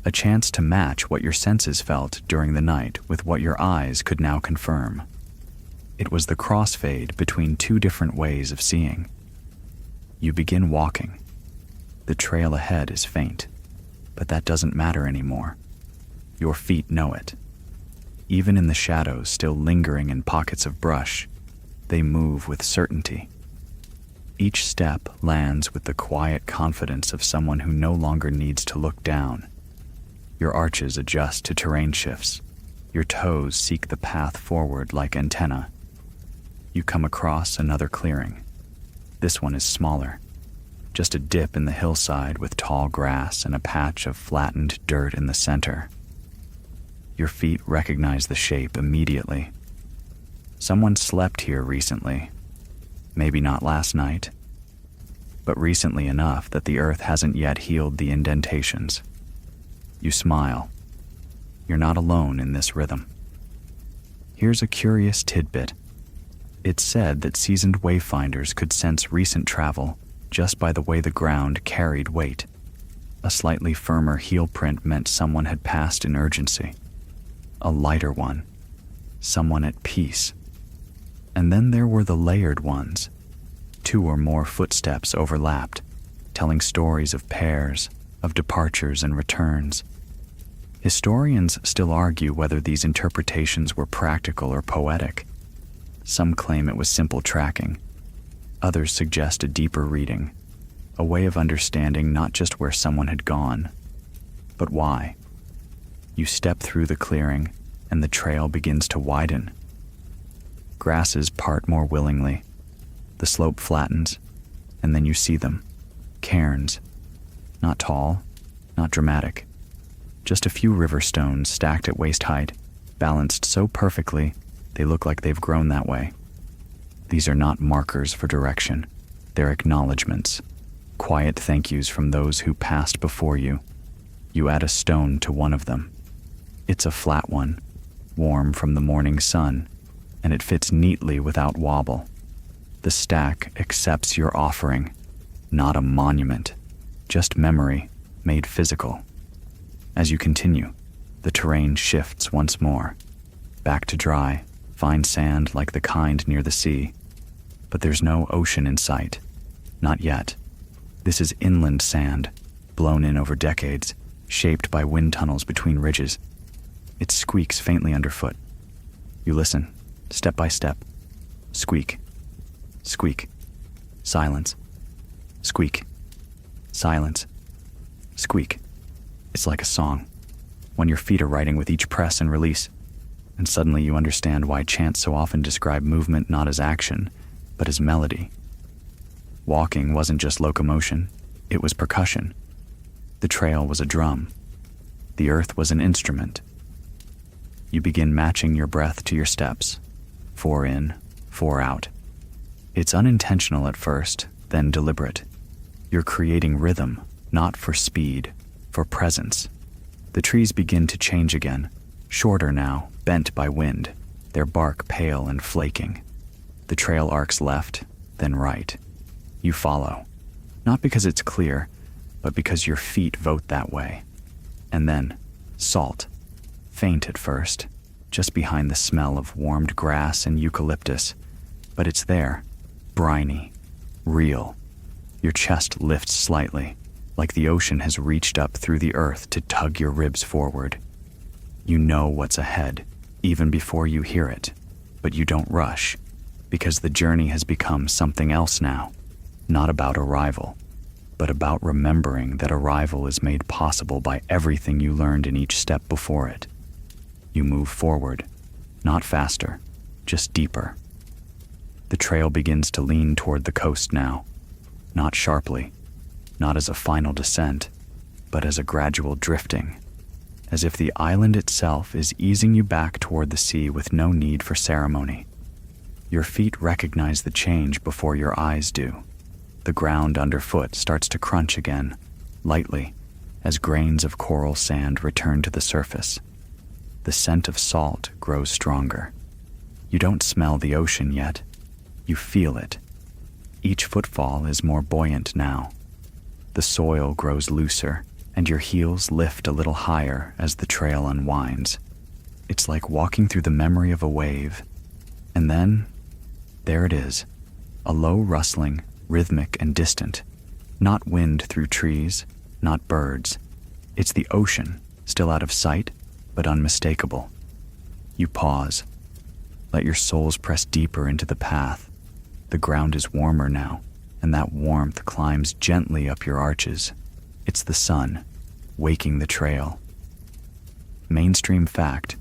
A chance to match what your senses felt during the night with what your eyes could now confirm. It was the crossfade between two different ways of seeing. You begin walking. The trail ahead is faint, but that doesn't matter anymore. Your feet know it. Even in the shadows still lingering in pockets of brush, they move with certainty. Each step lands with the quiet confidence of someone who no longer needs to look down. Your arches adjust to terrain shifts. Your toes seek the path forward like antennae. You come across another clearing. This one is smaller. Just a dip in the hillside with tall grass and a patch of flattened dirt in the center. Your feet recognize the shape immediately. Someone slept here recently. Maybe not last night, but recently enough that the earth hasn't yet healed the indentations. You smile. You're not alone in this rhythm. Here's a curious tidbit. It's said that seasoned wayfinders could sense recent travel just by the way the ground carried weight. A slightly firmer heel print meant someone had passed in urgency. A lighter one, someone at peace. And then there were the layered ones. 2 or more footsteps overlapped, telling stories of pairs, of departures and returns. Historians still argue whether these interpretations were practical or poetic. Some claim it was simple tracking. Others suggest a deeper reading, a way of understanding not just where someone had gone, but why. You step through the clearing, and the trail begins to widen. Grasses part more willingly. The slope flattens, and then you see them. Cairns. Not tall, not dramatic. Just a few river stones stacked at waist height, balanced so perfectly they look like they've grown that way. These are not markers for direction. They're acknowledgments. Quiet thank yous from those who passed before you. You add a stone to one of them. It's a flat one, warm from the morning sun, and it fits neatly without wobble. The stack accepts your offering, not a monument, just memory made physical. As you continue, the terrain shifts once more, back to dry, fine sand like the kind near the sea. But there's no ocean in sight. Not yet. This is inland sand, blown in over decades, shaped by wind tunnels between ridges. It squeaks faintly underfoot. You listen, step by step. Squeak. Squeak. Silence. Squeak. Silence. Squeak. It's like a song, when your feet are writing with each press and release. And suddenly you understand why chants so often describe movement not as action, but as melody. Walking wasn't just locomotion, it was percussion. The trail was a drum. The earth was an instrument. You begin matching your breath to your steps, 4 in, 4 out. It's unintentional at first, then deliberate. You're creating rhythm, not for speed, for presence. The trees begin to change again, shorter now, bent by wind, their bark pale and flaking. The trail arcs left, then right. You follow, not because it's clear, but because your feet vote that way. And then, salt, faint at first, just behind the smell of warmed grass and eucalyptus, but it's there, briny, real. Your chest lifts slightly, like the ocean has reached up through the earth to tug your ribs forward. You know what's ahead. even before you hear it. But you don't rush, because the journey has become something else now, not about arrival, but about remembering that arrival is made possible by everything you learned in each step before it. You move forward, not faster, just deeper. The trail begins to lean toward the coast now, not sharply, not as a final descent, but as a gradual drifting, as if the island itself is easing you back toward the sea with no need for ceremony. Your feet recognize the change before your eyes do. The ground underfoot starts to crunch again, lightly, as grains of coral sand return to the surface. The scent of salt grows stronger. You don't smell the ocean yet. You feel it. Each footfall is more buoyant now. The soil grows looser, and your heels lift a little higher as the trail unwinds. It's like walking through the memory of a wave. And then, there it is, a low rustling, rhythmic and distant. Not wind through trees, not birds. It's the ocean, still out of sight, but unmistakable. You pause. Let your soles press deeper into the path. The ground is warmer now, and that warmth climbs gently up your arches. It's the sun, waking the trail. Mainstream fact: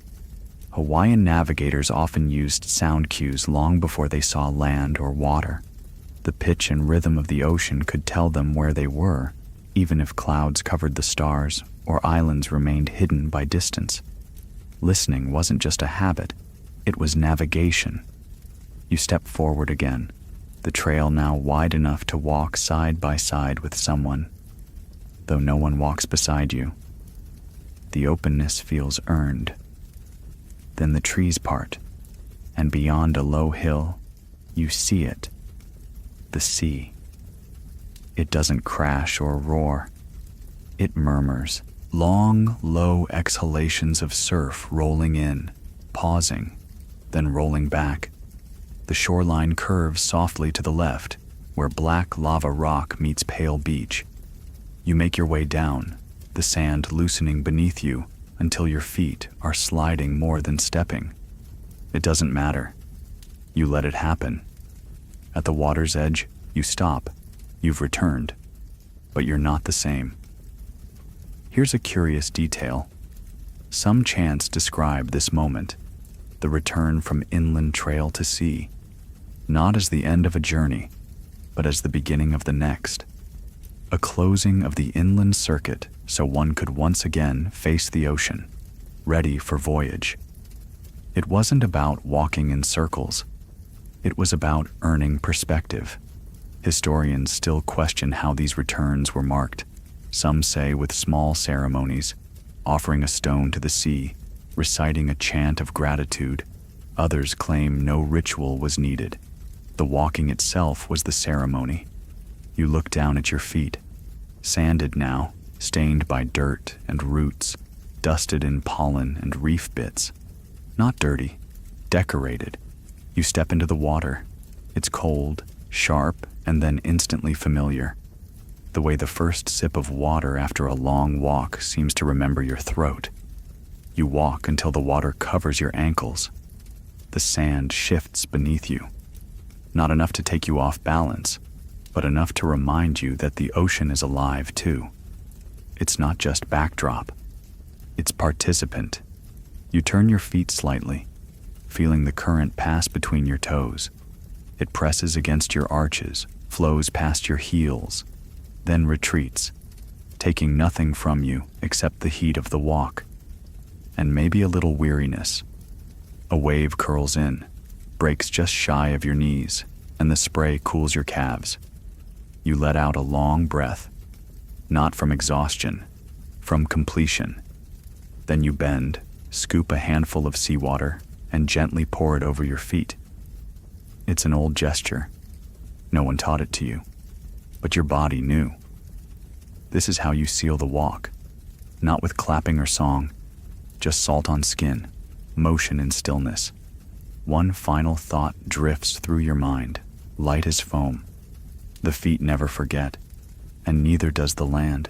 Hawaiian navigators often used sound cues long before they saw land or water. The pitch and rhythm of the ocean could tell them where they were, even if clouds covered the stars or islands remained hidden by distance. Listening wasn't just a habit, it was navigation. You step forward again, the trail now wide enough to walk side by side with someone, though no one walks beside you. The openness feels earned. Then the trees part, and beyond a low hill, you see it. The sea. It doesn't crash or roar. It murmurs, long, low exhalations of surf rolling in, pausing, then rolling back. The shoreline curves softly to the left, where black lava rock meets pale beach. You make your way down, the sand loosening beneath you until your feet are sliding more than stepping. It doesn't matter. You let it happen. At the water's edge, you stop. You've returned. But you're not the same. Here's a curious detail. Some chants describe this moment, the return from inland trail to sea, not as the end of a journey, but as the beginning of the next. A closing of the inland circuit so one could once again face the ocean, ready for voyage. It wasn't about walking in circles. It was about earning perspective. Historians still question how these returns were marked. Some say with small ceremonies, offering a stone to the sea, reciting a chant of gratitude. Others claim no ritual was needed. The walking itself was the ceremony. You look down at your feet, sanded now, stained by dirt and roots, dusted in pollen and reef bits. Not dirty, decorated. You step into the water. It's cold, sharp, and then instantly familiar. The way the first sip of water after a long walk seems to remember your throat. You walk until the water covers your ankles. The sand shifts beneath you. Not enough to take you off balance, but enough to remind you that the ocean is alive too. It's not just backdrop. It's participant. You turn your feet slightly, feeling the current pass between your toes. It presses against your arches, flows past your heels, then retreats, taking nothing from you except the heat of the walk, and maybe a little weariness. A wave curls in, breaks just shy of your knees, and the spray cools your calves. You let out a long breath, not from exhaustion, from completion. Then you bend, scoop a handful of seawater, and gently pour it over your feet. It's an old gesture. No one taught it to you, but your body knew. This is how you seal the walk, not with clapping or song, just salt on skin, motion in stillness. One final thought drifts through your mind, light as foam. The feet never forget, and neither does the land.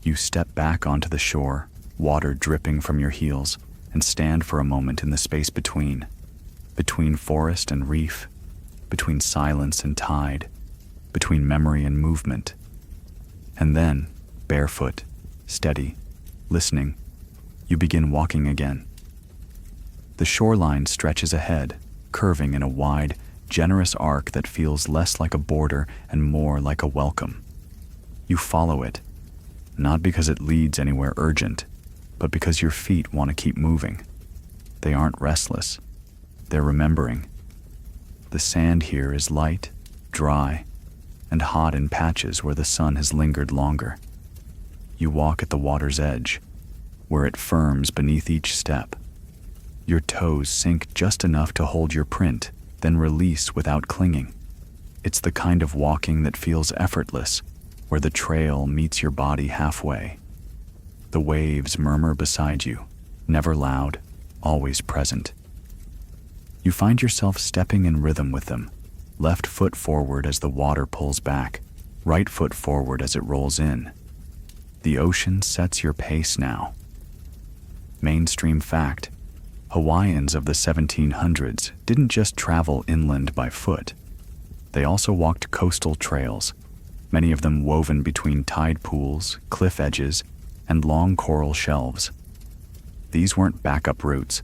You step back onto the shore, water dripping from your heels, and stand for a moment in the space between forest and reef, between silence and tide, between memory and movement. And then, barefoot, steady, listening, you begin walking again. The shoreline stretches ahead, curving in a wide, generous arc that feels less like a border and more like a welcome. You follow it, not because it leads anywhere urgent, but because your feet want to keep moving. They aren't restless. They're remembering. The sand here is light, dry, and hot in patches where the sun has lingered longer. You walk at the water's edge, where it firms beneath each step. Your toes sink just enough to hold your print, then release without clinging. It's the kind of walking that feels effortless, where the trail meets your body halfway. The waves murmur beside you, never loud, always present. You find yourself stepping in rhythm with them, left foot forward as the water pulls back, right foot forward as it rolls in. The ocean sets your pace now. Mainstream fact: Hawaiians of the 1700s didn't just travel inland by foot. They also walked coastal trails, many of them woven between tide pools, cliff edges, and long coral shelves. These weren't backup routes.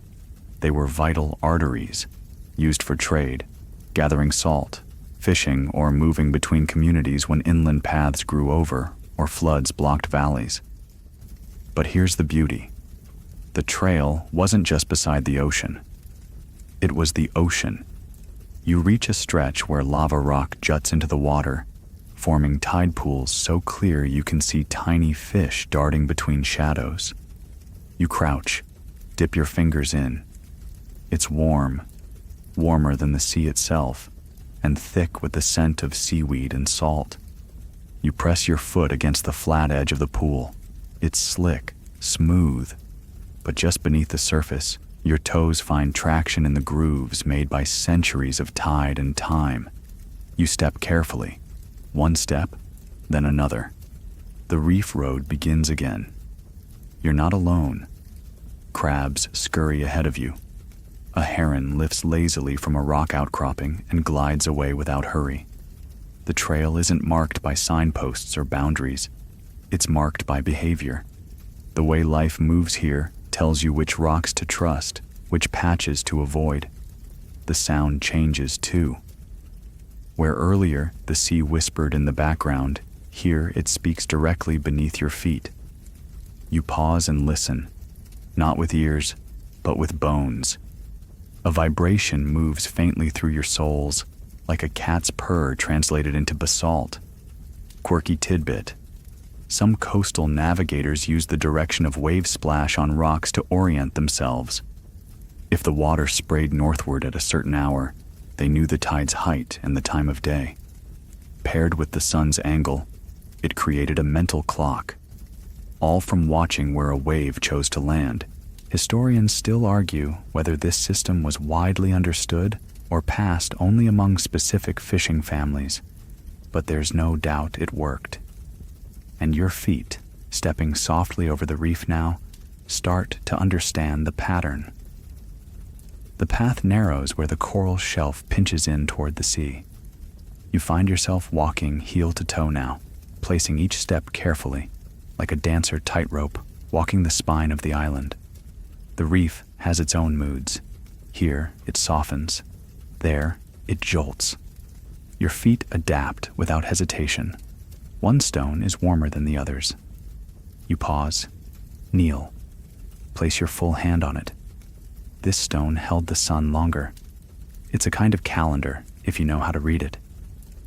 They were vital arteries, used for trade, gathering salt, fishing, or moving between communities when inland paths grew over or floods blocked valleys. But here's the beauty. The trail wasn't just beside the ocean. It was the ocean. You reach a stretch where lava rock juts into the water, forming tide pools so clear you can see tiny fish darting between shadows. You crouch, dip your fingers in. It's warm, warmer than the sea itself, and thick with the scent of seaweed and salt. You press your foot against the flat edge of the pool. It's slick, smooth, but just beneath the surface, your toes find traction in the grooves made by centuries of tide and time. You step carefully, one step, then another. The reef road begins again. You're not alone. Crabs scurry ahead of you. A heron lifts lazily from a rock outcropping and glides away without hurry. The trail isn't marked by signposts or boundaries. It's marked by behavior. The way life moves here tells you which rocks to trust, which patches to avoid. The sound changes too. Where earlier the sea whispered in the background, here it speaks directly beneath your feet. You pause and listen, not with ears, but with bones. A vibration moves faintly through your soles, like a cat's purr translated into basalt. Quirky tidbit: some coastal navigators use the direction of wave splash on rocks to orient themselves. If the water sprayed northward at a certain hour, they knew the tide's height and the time of day. Paired with the sun's angle, it created a mental clock. All from watching where a wave chose to land. Historians still argue whether this system was widely understood or passed only among specific fishing families, but there's no doubt it worked. And your feet, stepping softly over the reef now, start to understand the pattern. The path narrows where the coral shelf pinches in toward the sea. You find yourself walking heel to toe now, placing each step carefully, like a dancer tightrope, walking the spine of the island. The reef has its own moods. Here, it softens. There, it jolts. Your feet adapt without hesitation. One stone is warmer than the others. You pause, kneel, place your full hand on it. This stone held the sun longer. It's a kind of calendar, if you know how to read it.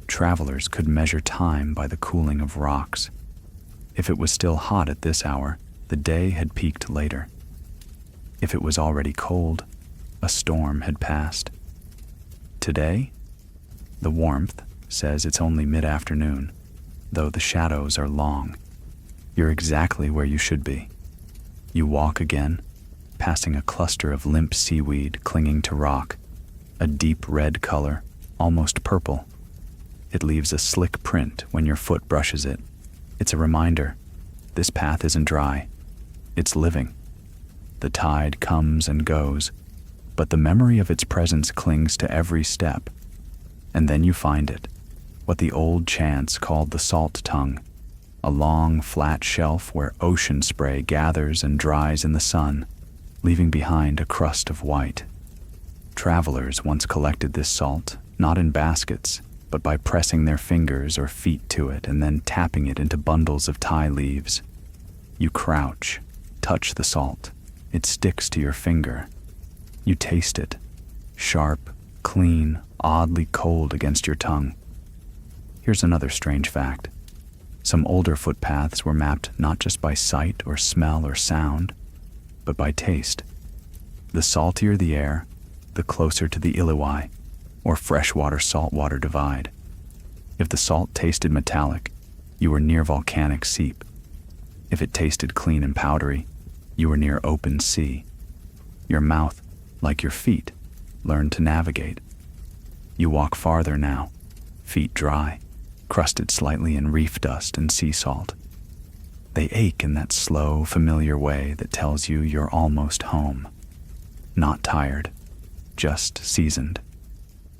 Travelers could measure time by the cooling of rocks. If it was still hot at this hour, the day had peaked later. If it was already cold, a storm had passed. Today, the warmth says it's only mid-afternoon, though the shadows are long. You're exactly where you should be. You walk again, passing a cluster of limp seaweed clinging to rock, a deep red color, almost purple. It leaves a slick print when your foot brushes it. It's a reminder. This path isn't dry. It's living. The tide comes and goes, but the memory of its presence clings to every step. And then you find it, what the old chants called the salt tongue, a long, flat shelf where ocean spray gathers and dries in the sun, leaving behind a crust of white. Travelers once collected this salt, not in baskets, but by pressing their fingers or feet to it and then tapping it into bundles of Thai leaves. You crouch, touch the salt. It sticks to your finger. You taste it, sharp, clean, oddly cold against your tongue. Here's another strange fact. Some older footpaths were mapped not just by sight or smell or sound, but by taste. The saltier the air, the closer to the Iliwai, or freshwater-saltwater divide. If the salt tasted metallic, you were near volcanic seep. If it tasted clean and powdery, you were near open sea. Your mouth, like your feet, learned to navigate. You walk farther now, feet dry, crusted slightly in reef dust and sea salt. They ache in that slow, familiar way that tells you you're almost home. Not tired, just seasoned.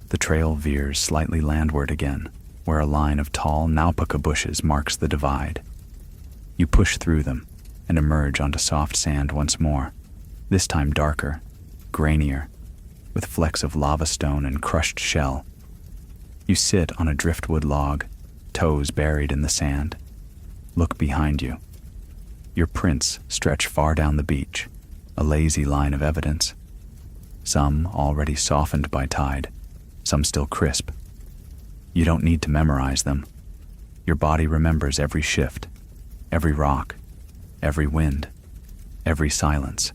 The trail veers slightly landward again, where a line of tall naupaka bushes marks the divide. You push through them and emerge onto soft sand once more, this time darker, grainier, with flecks of lava stone and crushed shell. You sit on a driftwood log, toes buried in the sand. Look behind you. Your prints stretch far down the beach, a lazy line of evidence. Some already softened by tide, some still crisp. You don't need to memorize them. Your body remembers every shift, every rock, every wind, every silence.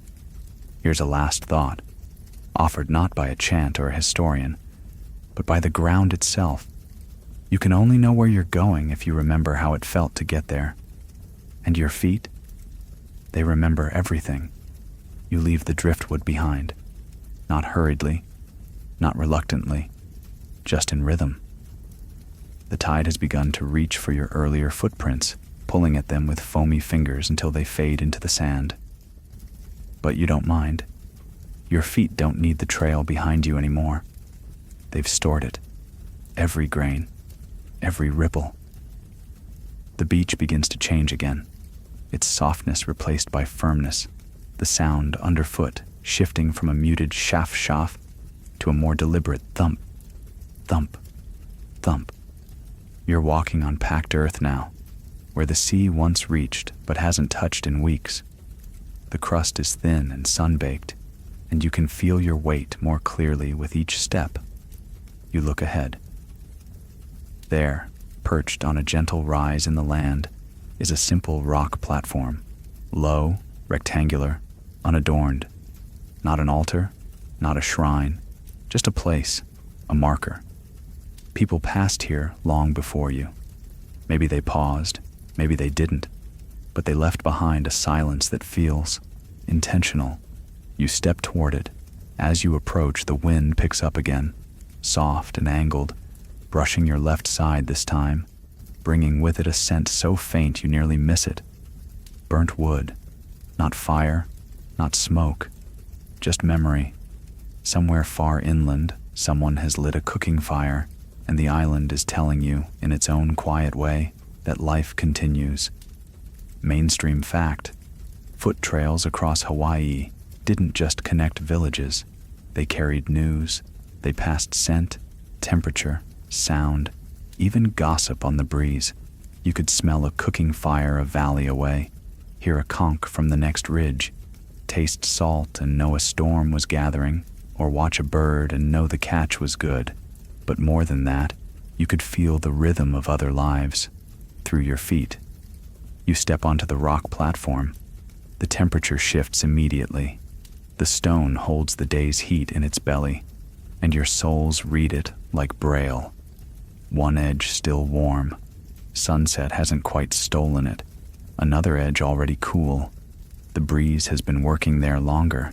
Here's a last thought, offered not by a chant or a historian, but by the ground itself. You can only know where you're going if you remember how it felt to get there. And your feet? They remember everything. You leave the driftwood behind, not hurriedly, not reluctantly, just in rhythm. The tide has begun to reach for your earlier footprints, pulling at them with foamy fingers until they fade into the sand. But you don't mind. Your feet don't need the trail behind you anymore. They've stored it. Every grain, every ripple. The beach begins to change again, its softness replaced by firmness, the sound underfoot shifting from a muted shaf to a more deliberate thump, thump, thump. You're walking on packed earth now, where the sea once reached but hasn't touched in weeks. The crust is thin and sun-baked, and you can feel your weight more clearly with each step. You look ahead. There, perched on a gentle rise in the land, is a simple rock platform, low, rectangular, unadorned. Not an altar, not a shrine, just a place, a marker. People passed here long before you. Maybe they paused, maybe they didn't, but they left behind a silence that feels intentional. You step toward it. As you approach, the wind picks up again, soft and angled, brushing your left side this time, bringing with it a scent so faint you nearly miss it. Burnt wood, not fire, not smoke, just memory. Somewhere far inland, someone has lit a cooking fire, and the island is telling you, in its own quiet way, that life continues. Mainstream fact: foot trails across Hawaii didn't just connect villages. They carried news. They passed scent, temperature, sound, even gossip on the breeze. You could smell a cooking fire a valley away, hear a conch from the next ridge, taste salt and know a storm was gathering, or watch a bird and know the catch was good. But more than that, you could feel the rhythm of other lives through your feet. You step onto the rock platform. The temperature shifts immediately. The stone holds the day's heat in its belly, and your soles read it like braille. One edge still warm. Sunset hasn't quite stolen it. Another edge already cool. The breeze has been working there longer.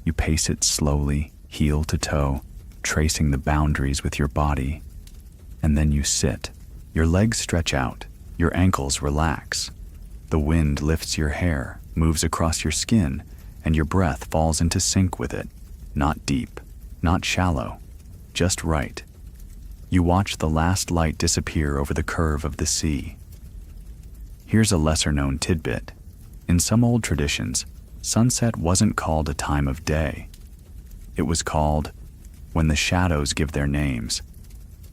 You pace it slowly, heel to toe, tracing the boundaries with your body. And then you sit. Your legs stretch out. Your ankles relax. The wind lifts your hair, moves across your skin, and your breath falls into sync with it, not deep, not shallow, just right. You watch the last light disappear over the curve of the sea. Here's a lesser-known tidbit. In some old traditions, sunset wasn't called a time of day. It was called when the shadows give their names,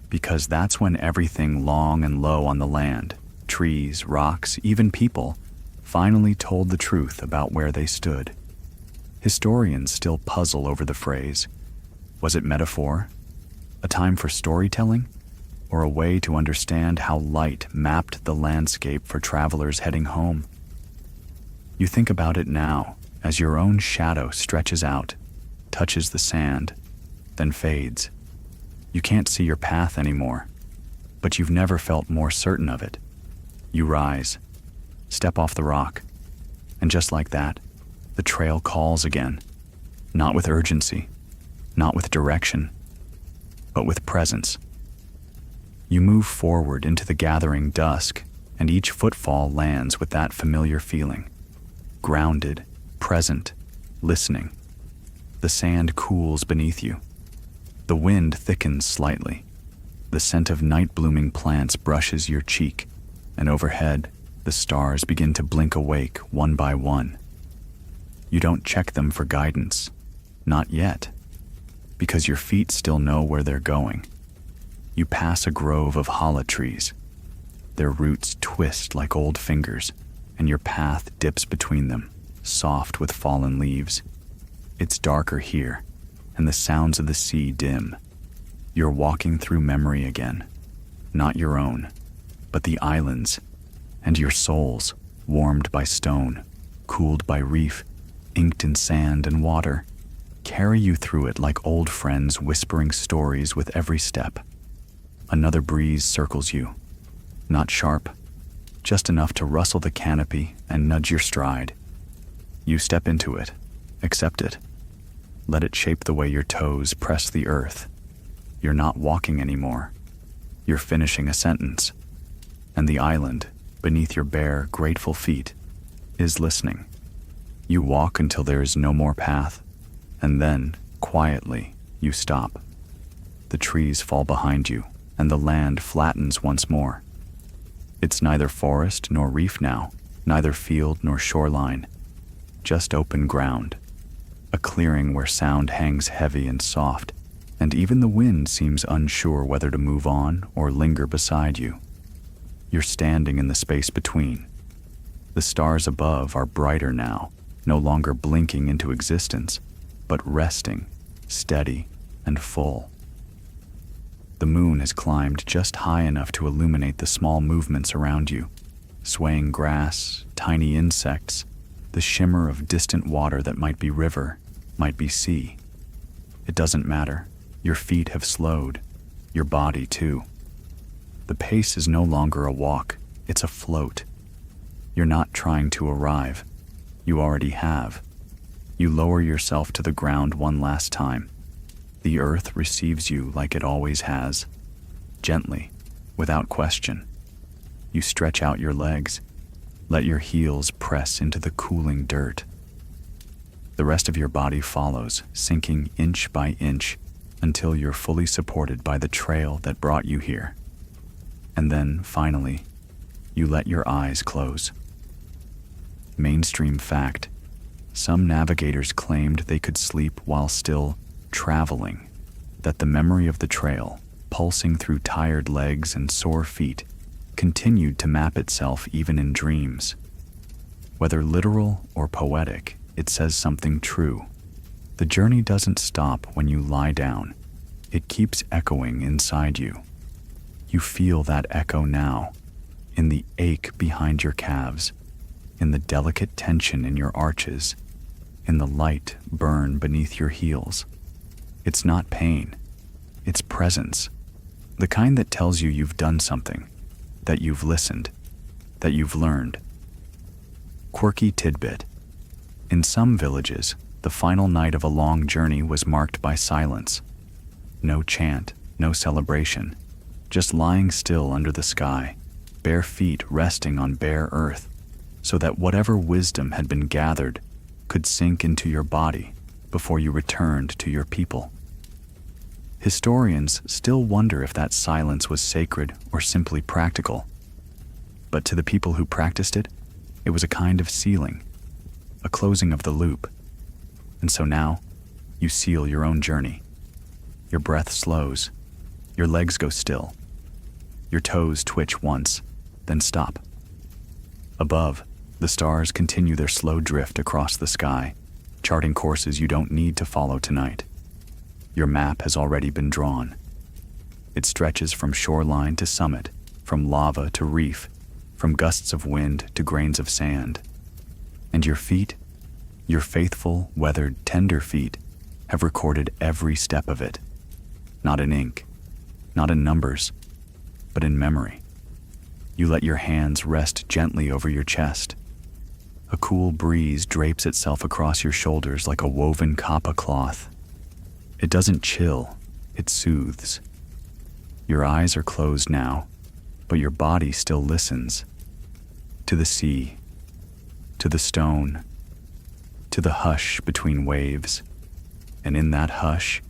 because that's when everything long and low on the land, trees, rocks, even people, finally told the truth about where they stood. Historians still puzzle over the phrase. Was it metaphor? A time for storytelling? Or a way to understand how light mapped the landscape for travelers heading home? You think about it now, as your own shadow stretches out, touches the sand, then fades. You can't see your path anymore, but you've never felt more certain of it. You rise, step off the rock, and just like that, the trail calls again, not with urgency, not with direction, but with presence. You move forward into the gathering dusk, and each footfall lands with that familiar feeling. Grounded, present, listening. The sand cools beneath you. The wind thickens slightly. The scent of night-blooming plants brushes your cheek, and overhead, the stars begin to blink awake one by one. You don't check them for guidance, not yet, because your feet still know where they're going. You pass a grove of hala trees. Their roots twist like old fingers, and your path dips between them, soft with fallen leaves. It's darker here, and the sounds of the sea dim. You're walking through memory again, not your own, but the island's, and your soul's, warmed by stone, cooled by reef, inked in sand and water, carry you through it like old friends whispering stories with every step. Another breeze circles you, not sharp, just enough to rustle the canopy and nudge your stride. You step into it, accept it, let it shape the way your toes press the earth. You're not walking anymore. You're finishing a sentence, and the island, beneath your bare, grateful feet, is listening. You walk until there is no more path, and then, quietly, you stop. The trees fall behind you, and the land flattens once more. It's neither forest nor reef now, neither field nor shoreline, just open ground, a clearing where sound hangs heavy and soft, and even the wind seems unsure whether to move on or linger beside you. You're standing in the space between. The stars above are brighter now, no longer blinking into existence, but resting, steady and full. The moon has climbed just high enough to illuminate the small movements around you, swaying grass, tiny insects, the shimmer of distant water that might be river, might be sea. It doesn't matter. Your feet have slowed, your body too. The pace is no longer a walk, it's a float. You're not trying to arrive. You already have. You lower yourself to the ground one last time. The earth receives you like it always has, gently, without question. You stretch out your legs, let your heels press into the cooling dirt. The rest of your body follows, sinking inch by inch, until you're fully supported by the trail that brought you here. And then, finally, you let your eyes close. Mainstream fact: some navigators claimed they could sleep while still traveling, that the memory of the trail, pulsing through tired legs and sore feet, continued to map itself even in dreams. Whether literal or poetic, it says something true. The journey doesn't stop when you lie down. It keeps echoing inside you. You feel that echo now, in the ache behind your calves, in the delicate tension in your arches, in the light burn beneath your heels. It's not pain, it's presence, the kind that tells you you've done something, that you've listened, that you've learned. Quirky tidbit: in some villages, the final night of a long journey was marked by silence. No chant, no celebration, just lying still under the sky, bare feet resting on bare earth, so that whatever wisdom had been gathered could sink into your body before you returned to your people. Historians still wonder if that silence was sacred or simply practical. But to the people who practiced it, it was a kind of sealing, a closing of the loop. And so now, you seal your own journey. Your breath slows, your legs go still, your toes twitch once, then stop. Above, the stars continue their slow drift across the sky, charting courses you don't need to follow tonight. Your map has already been drawn. It stretches from shoreline to summit, from lava to reef, from gusts of wind to grains of sand. And your feet, your faithful, weathered, tender feet, have recorded every step of it. Not in ink, not in numbers, but in memory. You let your hands rest gently over your chest. A cool breeze drapes itself across your shoulders like a woven kapa cloth. It doesn't chill, it soothes. Your eyes are closed now, but your body still listens. To the sea, to the stone, to the hush between waves. And in that hush,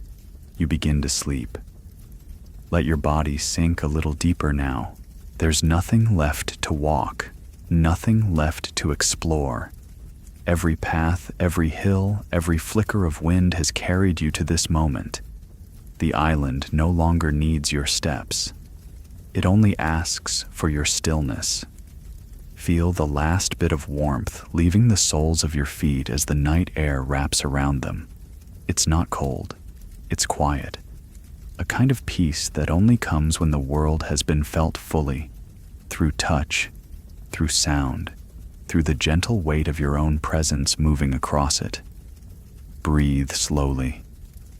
you begin to sleep. Let your body sink a little deeper now. There's nothing left to walk, nothing left to explore. Every path, every hill, every flicker of wind has carried you to this moment. The island no longer needs your steps. It only asks for your stillness. Feel the last bit of warmth leaving the soles of your feet as the night air wraps around them. It's not cold, it's quiet. A kind of peace that only comes when the world has been felt fully, through touch, through sound, through the gentle weight of your own presence moving across it. Breathe slowly,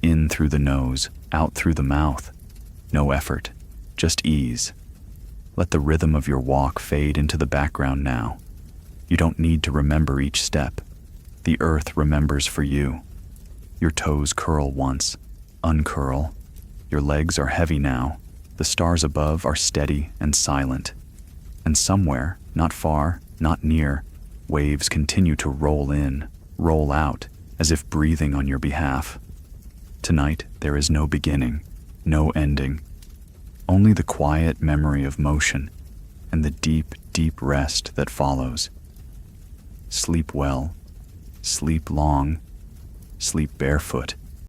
in through the nose, out through the mouth. No effort, just ease. Let the rhythm of your walk fade into the background now. You don't need to remember each step. The earth remembers for you. Your toes curl once, uncurl. Your legs are heavy now. The stars above are steady and silent. And somewhere, not far, not near, waves continue to roll in, roll out, as if breathing on your behalf. Tonight, there is no beginning, no ending. Only the quiet memory of motion and the deep, deep rest that follows. Sleep well, sleep long, sleep barefoot,